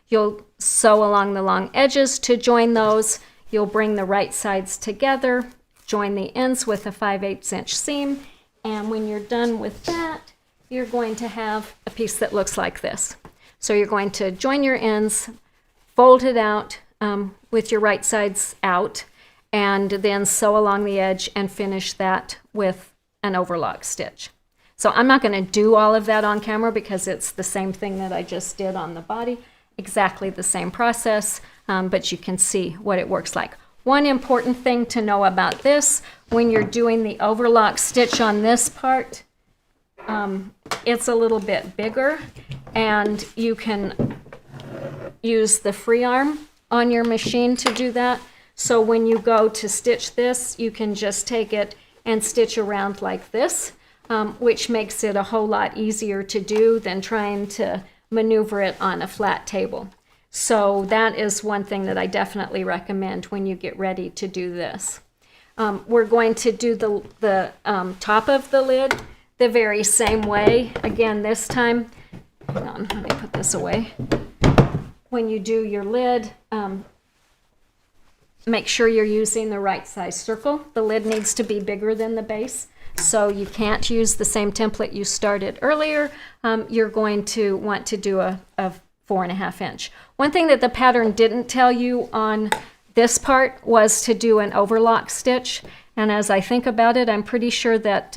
You'll sew along the long edges to join those. You'll bring the right sides together, join the ends with a 5/8 inch seam, and when you're done with that, you're going to have a piece that looks like this. So you're going to join your ends, fold it out with your right sides out, and then sew along the edge and finish that with an overlock stitch. So I'm not going to do all of that on camera because it's the same thing that I just did on the body, exactly the same process, but you can see what it works like. One important thing to know about this, when you're doing the overlock stitch on this part, it's a little bit bigger, and you can use the free arm on your machine to do that. So when you go to stitch this, you can just take it and stitch around like this, which makes it a whole lot easier to do than trying to maneuver it on a flat table. So that is one thing that I definitely recommend when you get ready to do this. We're going to do the top of the lid the very same way. Again, this time, hang on, let me put this away. When you do your lid, make sure you're using the right size circle. The lid needs to be bigger than the base, so you can't use the same template you started earlier. You're going to want to do a 4.5 inch. One thing that the pattern didn't tell you on this part was to do an overlock stitch, and as I think about it, I'm pretty sure that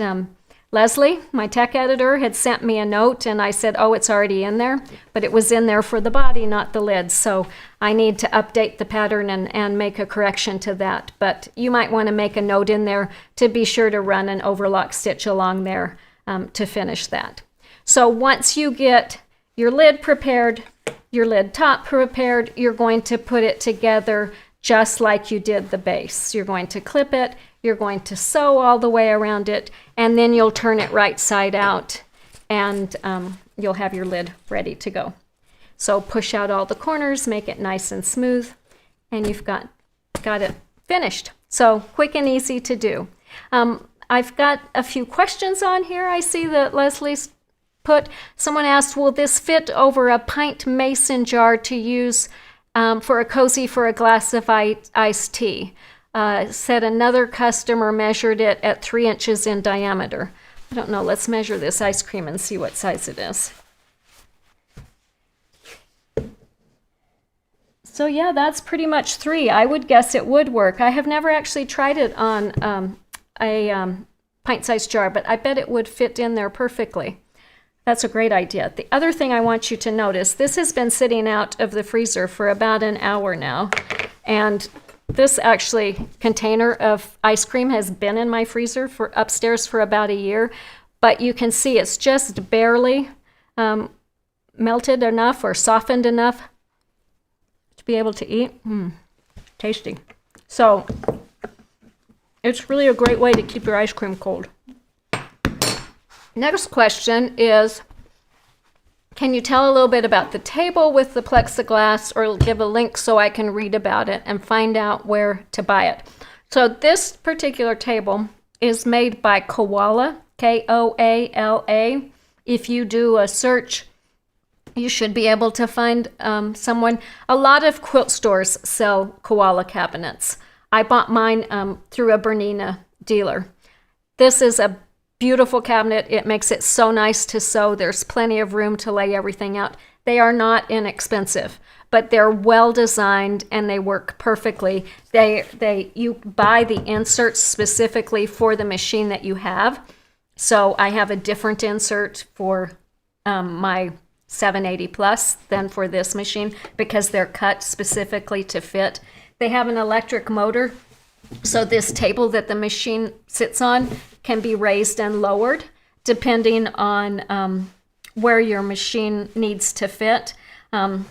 Leslie, my tech editor, had sent me a note, and I said, oh, it's already in there, but it was in there for the body, not the lid. So I need to update the pattern and make a correction to that. But you might want to make a note in there to be sure to run an overlock stitch along there to finish that. So once you get your lid prepared, your lid top prepared, you're going to put it together just like you did the base. You're going to clip it, you're going to sew all the way around it, and then you'll turn it right side out, and you'll have your lid ready to go. So push out all the corners, make it nice and smooth, and you've got it finished. So quick and easy to do. I've got a few questions on here. I see that Leslie's put, someone asked, will this fit over a pint mason jar to use for a cozy for a glass of iced tea. Said another customer measured it at 3 inches in diameter. I don't know, let's measure this ice cream and see what size it is. So yeah, that's pretty much 3. I would guess it would work. I have never actually tried it on a pint-sized jar, but I bet it would fit in there perfectly. That's a great idea. The other thing I want you to notice, this has been sitting out of the freezer for about an hour now, and this actually container of ice cream has been in my freezer for upstairs for about a year, but you can see it's just barely melted enough or softened enough to be able to eat. Tasty. So it's really a great way to keep your ice cream cold. Next question is, can you tell a little bit about the table with the plexiglass, or give a link so I can read about it and find out where to buy it? So this particular table is made by Koala, Koala. If you do a search, you should be able to find someone. A lot of quilt stores sell Koala cabinets. I bought mine through a Bernina dealer. This is a beautiful cabinet. It makes it so nice to sew. There's plenty of room to lay everything out. They are not inexpensive, but they're well designed and they work perfectly. You buy the inserts specifically for the machine that you have. So I have a different insert for my 780 Plus than for this machine because they're cut specifically to fit. They have an electric motor, so this table that the machine sits on can be raised and lowered depending on where your machine needs to fit. I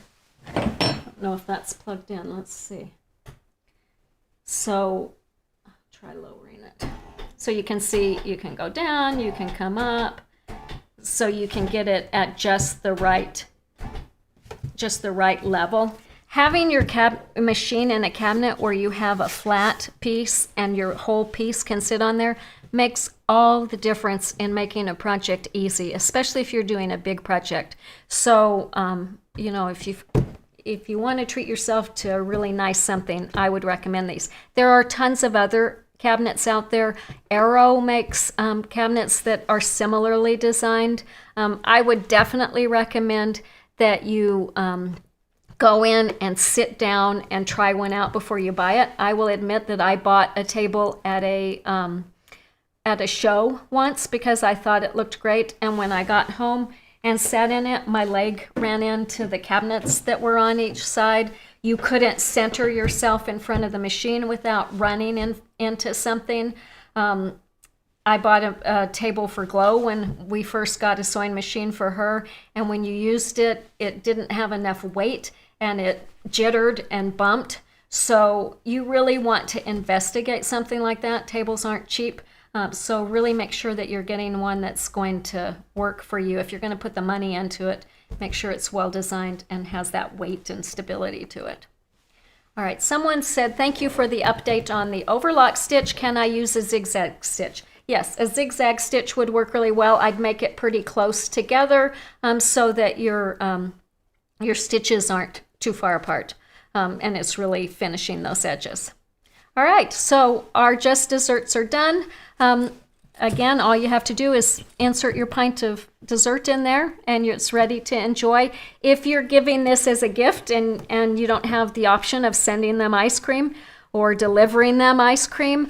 don't know if that's plugged in. Let's see. So I'll try lowering it. So you can see you can go down, you can come up, so you can get it at just the right level. Having your machine in a cabinet where you have a flat piece and your whole piece can sit on there makes all the difference in making a project easy, especially if you're doing a big project. So, you know, if you want to treat yourself to a really nice something, I would recommend these. There are tons of other cabinets out there. Arrow makes cabinets that are similarly designed. I would definitely recommend that you go in and sit down and try one out before you buy it. I will admit that I bought a table at a show once because I thought it looked great, and when I got home and sat in it, my leg ran into the cabinets that were on each side. You couldn't center yourself in front of the machine without running into something. I bought a table for Glow when we first got a sewing machine for her, and when you used it, it didn't have enough weight and it jittered and bumped. So you really want to investigate something like that. Tables aren't cheap. So really make sure that you're getting one that's going to work for you. If you're going to put the money into it, make sure it's well designed and has that weight and stability to it. All right, someone said, thank you for the update on the overlock stitch. Can I use a zigzag stitch? Yes, a zigzag stitch would work really well. I'd make it pretty close together so that your stitches aren't too far apart, and it's really finishing those edges. All right, so our Just Desserts are done. Again, all you have to do is insert your pint of dessert in there and it's ready to enjoy. If you're giving this as a gift and you don't have the option of sending them ice cream or delivering them ice cream,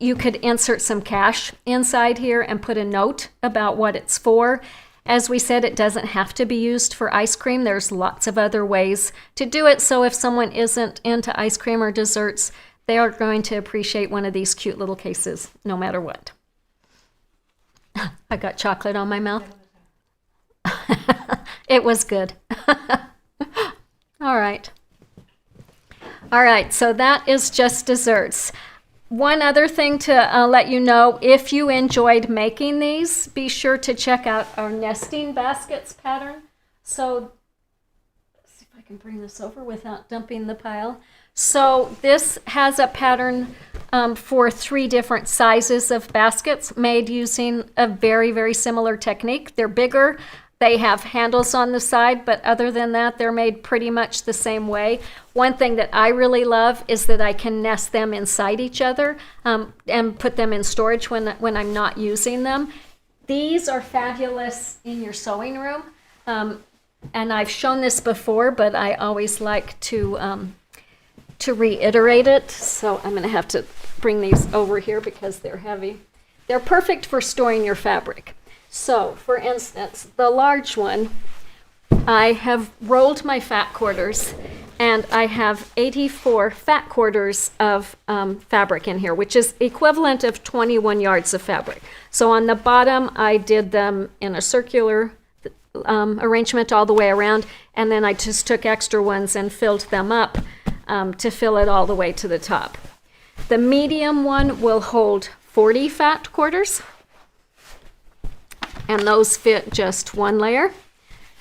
you could insert some cash inside here and put a note about what it's for. As we said, it doesn't have to be used for ice cream. There's lots of other ways to do it. So if someone isn't into ice cream or desserts, they are going to appreciate one of these cute little cases, no matter what. I got chocolate on my mouth. It was good. All right. All right, so that is Just Desserts. One other thing to let you know, if you enjoyed making these, be sure to check out our nesting baskets pattern. So let's see if I can bring this over without dumping the pile. So this has a pattern for 3 different sizes of baskets made using a very, very similar technique. They're bigger. They have handles on the side, but other than that, they're made pretty much the same way. One thing that I really love is that I can nest them inside each other and put them in storage when I'm not using them. These are fabulous in your sewing room. And I've shown this before, but I always like to reiterate it. So I'm going to have to bring these over here because they're heavy. They're perfect for storing your fabric. So, for instance, the large one, I have rolled my fat quarters, and I have 84 fat quarters of fabric in here, which is equivalent of 21 yards of fabric. So on the bottom, I did them in a circular arrangement all the way around, and then I just took extra ones and filled them up to fill it all the way to the top. The medium one will hold 40 fat quarters, and those fit just one layer.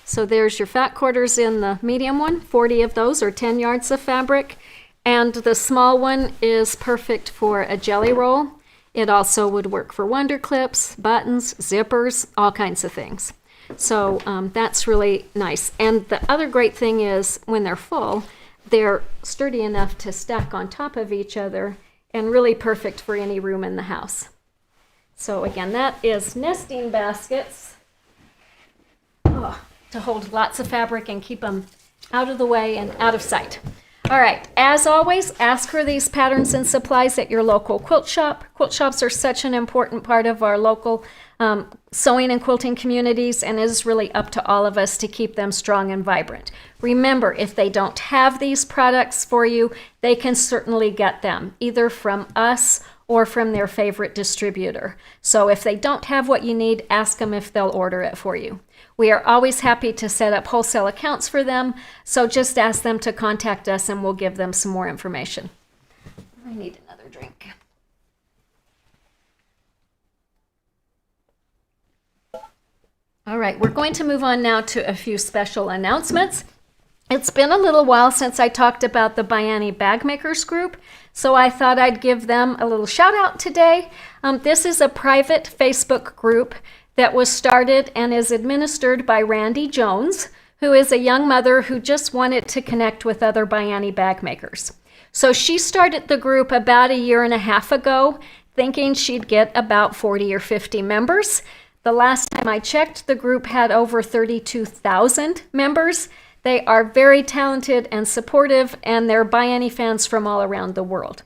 So there's your fat quarters in the medium one, 40 of those, or 10 yards of fabric. And the small one is perfect for a jelly roll. It also would work for wonder clips, buttons, zippers, all kinds of things. So that's really nice. And the other great thing is when they're full, they're sturdy enough to stack on top of each other and really perfect for any room in the house. So again, that is nesting baskets to hold lots of fabric and keep them out of the way and out of sight. All right, as always, ask for these patterns and supplies at your local quilt shop. Quilt shops are such an important part of our local sewing and quilting communities, and it is really up to all of us to keep them strong and vibrant. Remember, if they don't have these products for you, they can certainly get them, either from us or from their favorite distributor. So if they don't have what you need, ask them if they'll order it for you. We are always happy to set up wholesale accounts for them, so just ask them to contact us and we'll give them some more information. I need another drink. All right, we're going to move on now to a few special announcements. It's been a little while since I talked about the ByAnnie Bag Makers group, so I thought I'd give them a little shout out today. This is a private Facebook group that was started and is administered by Randy Jones, who is a young mother who just wanted to connect with other ByAnnie bag makers. So she started the group about a year and a half ago, thinking she'd get about 40 or 50 members. The last time I checked, the group had over 32,000 members. They are very talented and supportive, and they're ByAnnie fans from all around the world.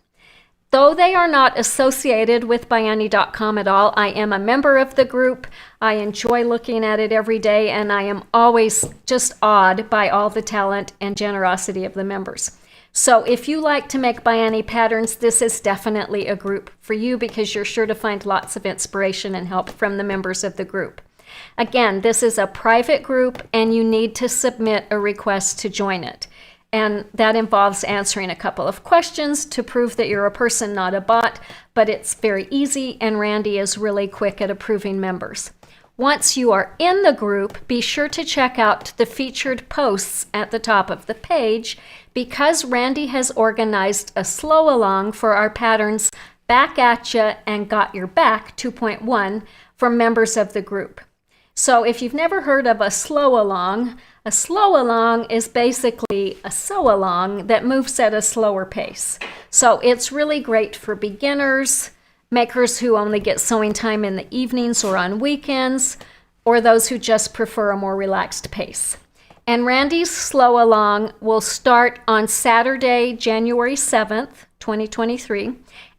Though they are not associated with ByAnnie.com at all, I am a member of the group. I enjoy looking at it every day, and I am always just awed by all the talent and generosity of the members. So if you like to make ByAnnie patterns, this is definitely a group for you because you're sure to find lots of inspiration and help from the members of the group. Again, this is a private group, and you need to submit a request to join it. And that involves answering a couple of questions to prove that you're a person, not a bot, but it's very easy, and Randy is really quick at approving members. Once you are in the group, be sure to check out the featured posts at the top of the page because Randy has organized a slow along for our patterns Back At Ya and Got Your Back 2.1 for members of the group. So if you've never heard of a slow along is basically a sew along that moves at a slower pace. So it's really great for beginners, makers who only get sewing time in the evenings or on weekends, or those who just prefer a more relaxed pace. And Randy's slow along will start on Saturday, January 7th, 2023,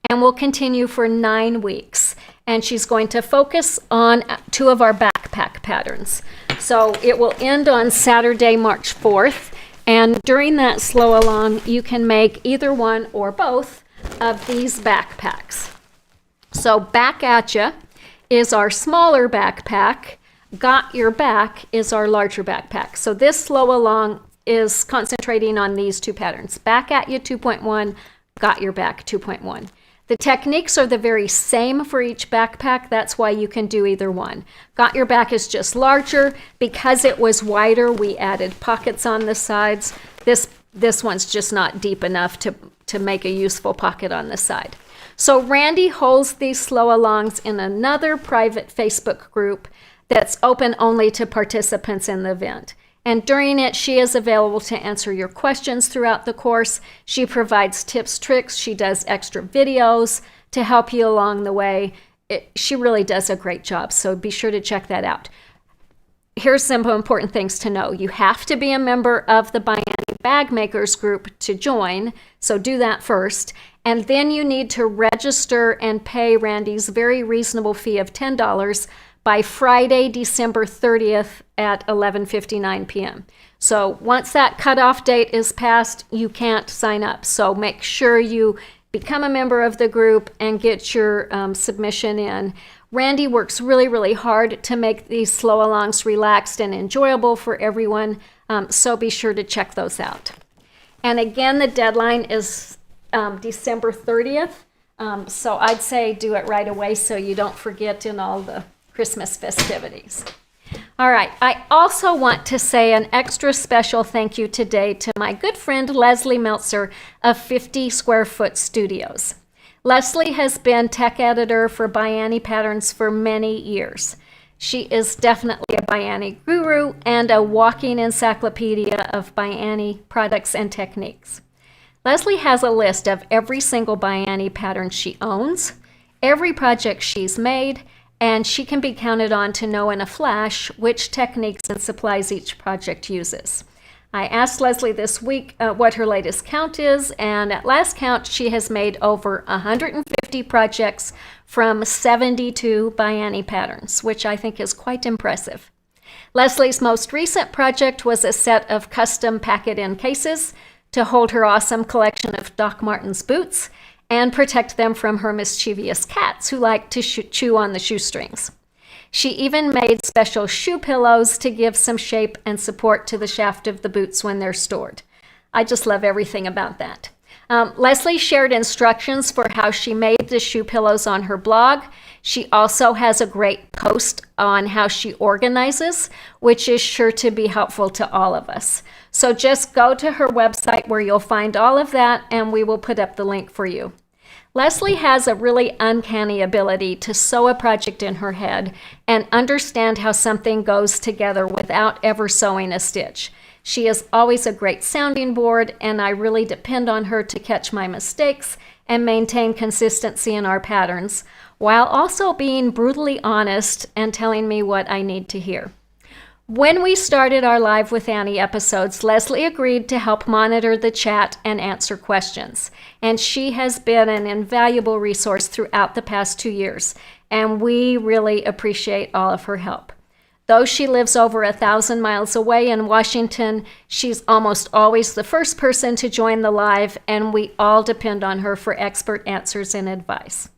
and will continue for 9 weeks. And she's going to focus on 2 of our backpack patterns. So it will end on Saturday, March 4th. And during that slow along, you can make either one or both of these backpacks. So Back At Ya is our smaller backpack. Got Your Back is our larger backpack. So this slow along is concentrating on these 2 patterns. Back At Ya 2.1, Got Your Back 2.1. The techniques are the very same for each backpack. That's why you can do either one. Got Your Back is just larger. Because it was wider, we added pockets on the sides. This one's just not deep enough to make a useful pocket on the side. So Randy holds these slow alongs in another private Facebook group that's open only to participants in the event. And during it, she is available to answer your questions throughout the course. She provides tips, tricks. She does extra videos to help you along the way. She really does a great job, so be sure to check that out. Here's some important things to know. You have to be a member of the ByAnnie Bag Makers group to join, so do that first. And then you need to register and pay Randy's very reasonable fee of $10 by Friday, December 30th at 11:59 p.m. So once that cutoff date is passed, you can't sign up. So make sure you become a member of the group and get your submission in. Randy works really, really hard to make these slow alongs relaxed and enjoyable for everyone, so be sure to check those out. And again, the deadline is December 30th, so I'd say do it right away so you don't forget in all the Christmas festivities. All right, I also want to say an extra special thank you today to my good friend Leslie Meltzer of 50 Square Foot Studios. Leslie has been tech editor for ByAnnie Patterns for many years. She is definitely a ByAnnie guru and a walking encyclopedia of ByAnnie products and techniques. Leslie has a list of every single ByAnnie pattern she owns, every project she's made, and she can be counted on to know in a flash which techniques and supplies each project uses. I asked Leslie this week what her latest count is, and at last count, she has made over 150 projects from 72 ByAnnie patterns, which I think is quite impressive. Leslie's most recent project was a set of custom packet-in cases to hold her awesome collection of Doc Martens boots and protect them from her mischievous cats who like to chew on the shoestrings. She even made special shoe pillows to give some shape and support to the shaft of the boots when they're stored. I just love everything about that. Leslie shared instructions for how she made the shoe pillows on her blog. She also has a great post on how she organizes, which is sure to be helpful to all of us. So just go to her website where you'll find all of that, and we will put up the link for you. Leslie has a really uncanny ability to sew a project in her head and understand how something goes together without ever sewing a stitch. She is always a great sounding board, and I really depend on her to catch my mistakes and maintain consistency in our patterns, while also being brutally honest and telling me what I need to hear. When we started our Live with Annie episodes, Leslie agreed to help monitor the chat and answer questions, and she has been an invaluable resource throughout the past 2 years, and we really appreciate all of her help. Though she lives over 1,000 miles away in Washington, she's almost always the first person to join the live, and we all depend on her for expert answers and advice.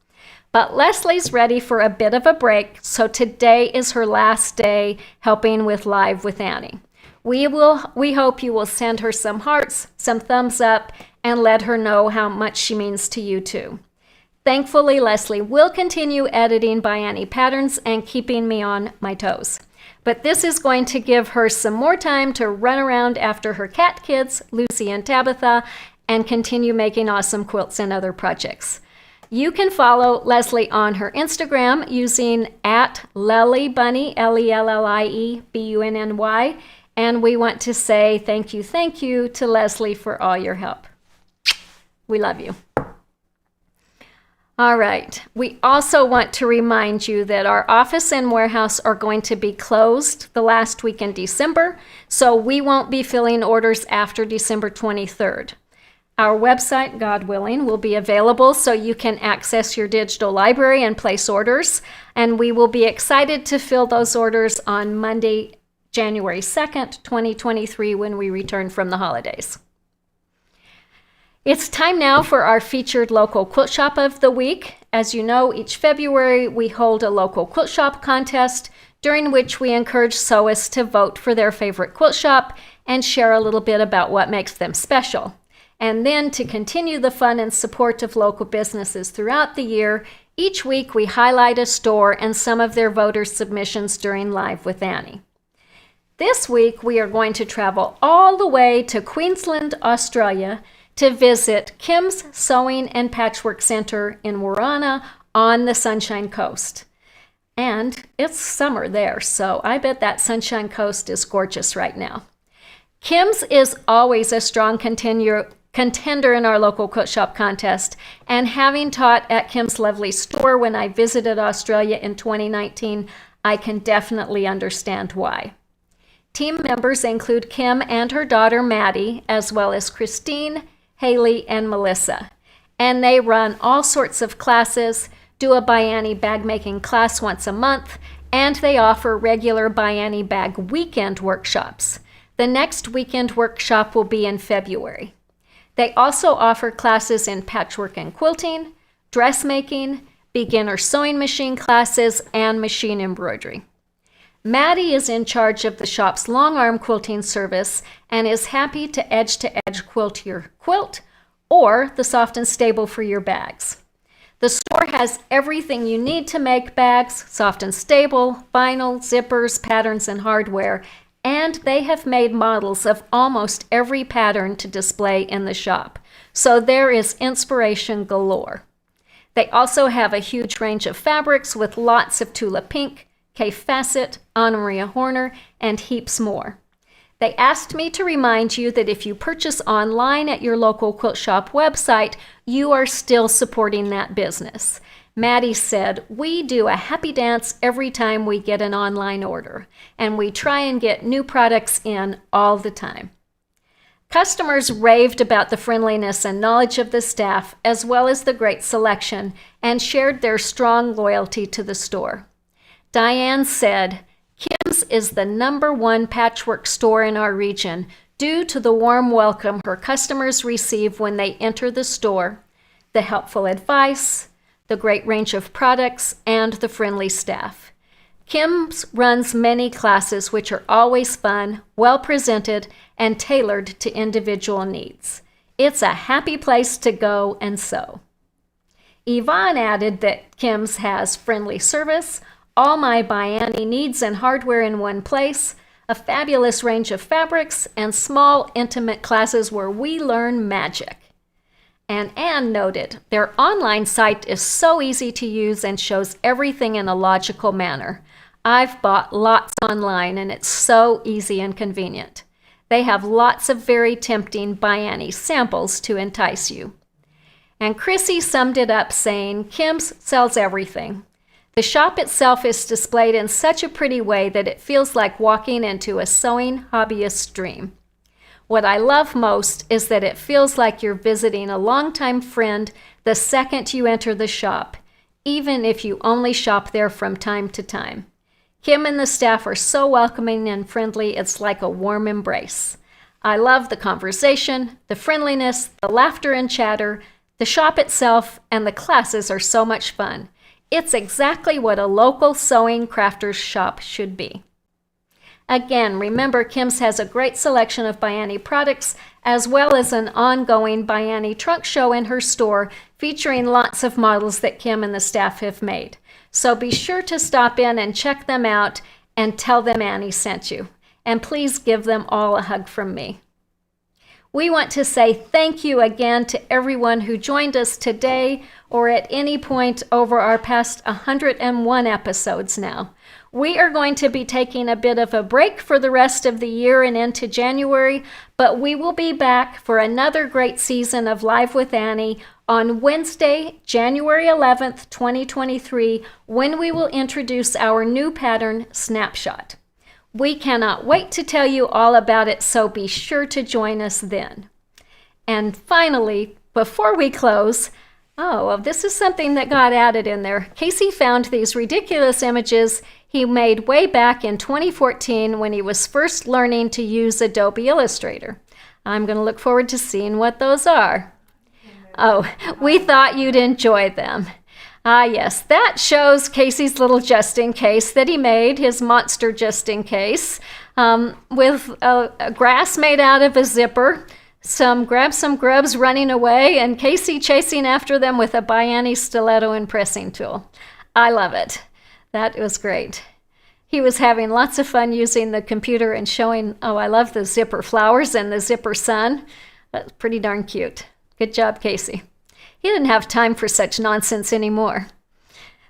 But Leslie's ready for a bit of a break, so today is her last day helping with Live with Annie. We hope you will send her some hearts, some thumbs up, and let her know how much she means to you too. Thankfully, Leslie will continue editing ByAnnie patterns and keeping me on my toes. But this is going to give her some more time to run around after her cat kids, Lucy and Tabitha, and continue making awesome quilts and other projects. You can follow Leslie on her Instagram using @LellieBunny, LellieBunny, and we want to say thank you to Leslie for all your help. We love you. All right, we also want to remind you that our office and warehouse are going to be closed the last week in December, so we won't be filling orders after December 23rd. Our website, God willing, will be available so you can access your digital library and place orders, and we will be excited to fill those orders on Monday, January 2nd, 2023, when we return from the holidays. It's time now for our featured local quilt shop of the week. As you know, each February we hold a local quilt shop contest during which we encourage sewists to vote for their favorite quilt shop and share a little bit about what makes them special. And then to continue the fun and support of local businesses throughout the year, each week we highlight a store and some of their voter submissions during Live with Annie. This week we are going to travel all the way to Queensland, Australia to visit Kimz Sewing and Patchwork Center in Warana on the Sunshine Coast. And it's summer there, so I bet that Sunshine Coast is gorgeous right now. Kimz is always a strong contender in our local quilt shop contest, and having taught at Kim's lovely store when I visited Australia in 2019, I can definitely understand why. Team members include Kim and her daughter Maddie, as well as Christine, Haley, and Melissa. And they run all sorts of classes, do a ByAnnie bag making class once a month, and they offer regular ByAnnie bag weekend workshops. The next weekend workshop will be in February. They also offer classes in patchwork and quilting, dressmaking, beginner sewing machine classes, and machine embroidery. Maddie is in charge of the shop's long arm quilting service and is happy to edge quilt your quilt or the soft and stable for your bags. The store has everything you need to make bags, soft and stable, vinyl, zippers, patterns, and hardware, and they have made models of almost every pattern to display in the shop. So there is inspiration galore. They also have a huge range of fabrics with lots of Tula Pink, Kay Facet, Anna Maria Horner, and heaps more. They asked me to remind you that if you purchase online at your local quilt shop website, you are still supporting that business. Maddie said, "We do a happy dance every time we get an online order, and we try and get new products in all the time." Customers raved about the friendliness and knowledge of the staff, as well as the great selection, and shared their strong loyalty to the store. Diane said, "Kimz is the #1 patchwork store in our region due to the warm welcome her customers receive when they enter the store, the helpful advice, the great range of products, and the friendly staff." Kimz runs many classes which are always fun, well presented, and tailored to individual needs. It's a happy place to go and sew. Yvonne added that Kimz has friendly service, all my ByAnnie needs and hardware in one place, a fabulous range of fabrics, and small, intimate classes where we learn magic. And Anne noted, their online site is so easy to use and shows everything in a logical manner. I've bought lots online and it's so easy and convenient. They have lots of very tempting ByAnnie samples to entice you. And Chrissy summed it up saying, "Kimz sells everything. The shop itself is displayed in such a pretty way that it feels like walking into a sewing hobbyist's dream. What I love most is that it feels like you're visiting a longtime friend the second you enter the shop, even if you only shop there from time to time. Kim and the staff are so welcoming and friendly, it's like a warm embrace. I love the conversation, the friendliness, the laughter and chatter, the shop itself, and the classes are so much fun. It's exactly what a local sewing crafter's shop should be." Again, remember Kimz has a great selection of ByAnnie products, as well as an ongoing ByAnnie trunk show in her store featuring lots of models that Kim and the staff have made. So be sure to stop in and check them out and tell them Annie sent you. And please give them all a hug from me. We want to say thank you again to everyone who joined us today or at any point over our past 101 episodes now. We are going to be taking a bit of a break for the rest of the year and into January, but we will be back for another great season of Live with Annie on Wednesday, January 11th, 2023, when we will introduce our new pattern, Snapshot. We cannot wait to tell you all about it, so be sure to join us then. And finally, before we close, this is something that got added in there. Casey found these ridiculous images he made way back in 2014 when he was first learning to use Adobe Illustrator. I'm going to look forward to seeing what those are. Oh, we thought you'd enjoy them. Yes, that shows Casey's little just-in-case that he made, his monster just-in-case, with a grass made out of a zipper, some grubs running away, and Casey chasing after them with a ByAnnie stiletto and pressing tool. I love it. That was great. He was having lots of fun using the computer and showing, I love the zipper flowers and the zipper sun. That's pretty darn cute. Good job, Casey. He didn't have time for such nonsense anymore.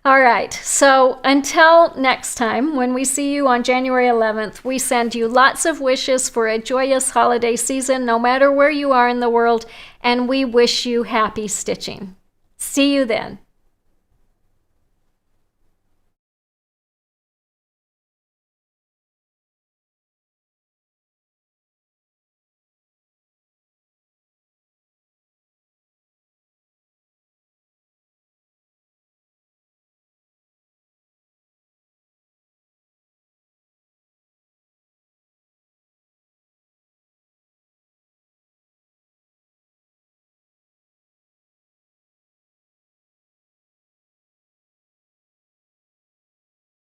All right, so until next time, when we see you on January 11th, we send you lots of wishes for a joyous holiday season, no matter where you are in the world, and we wish you happy stitching. See you then.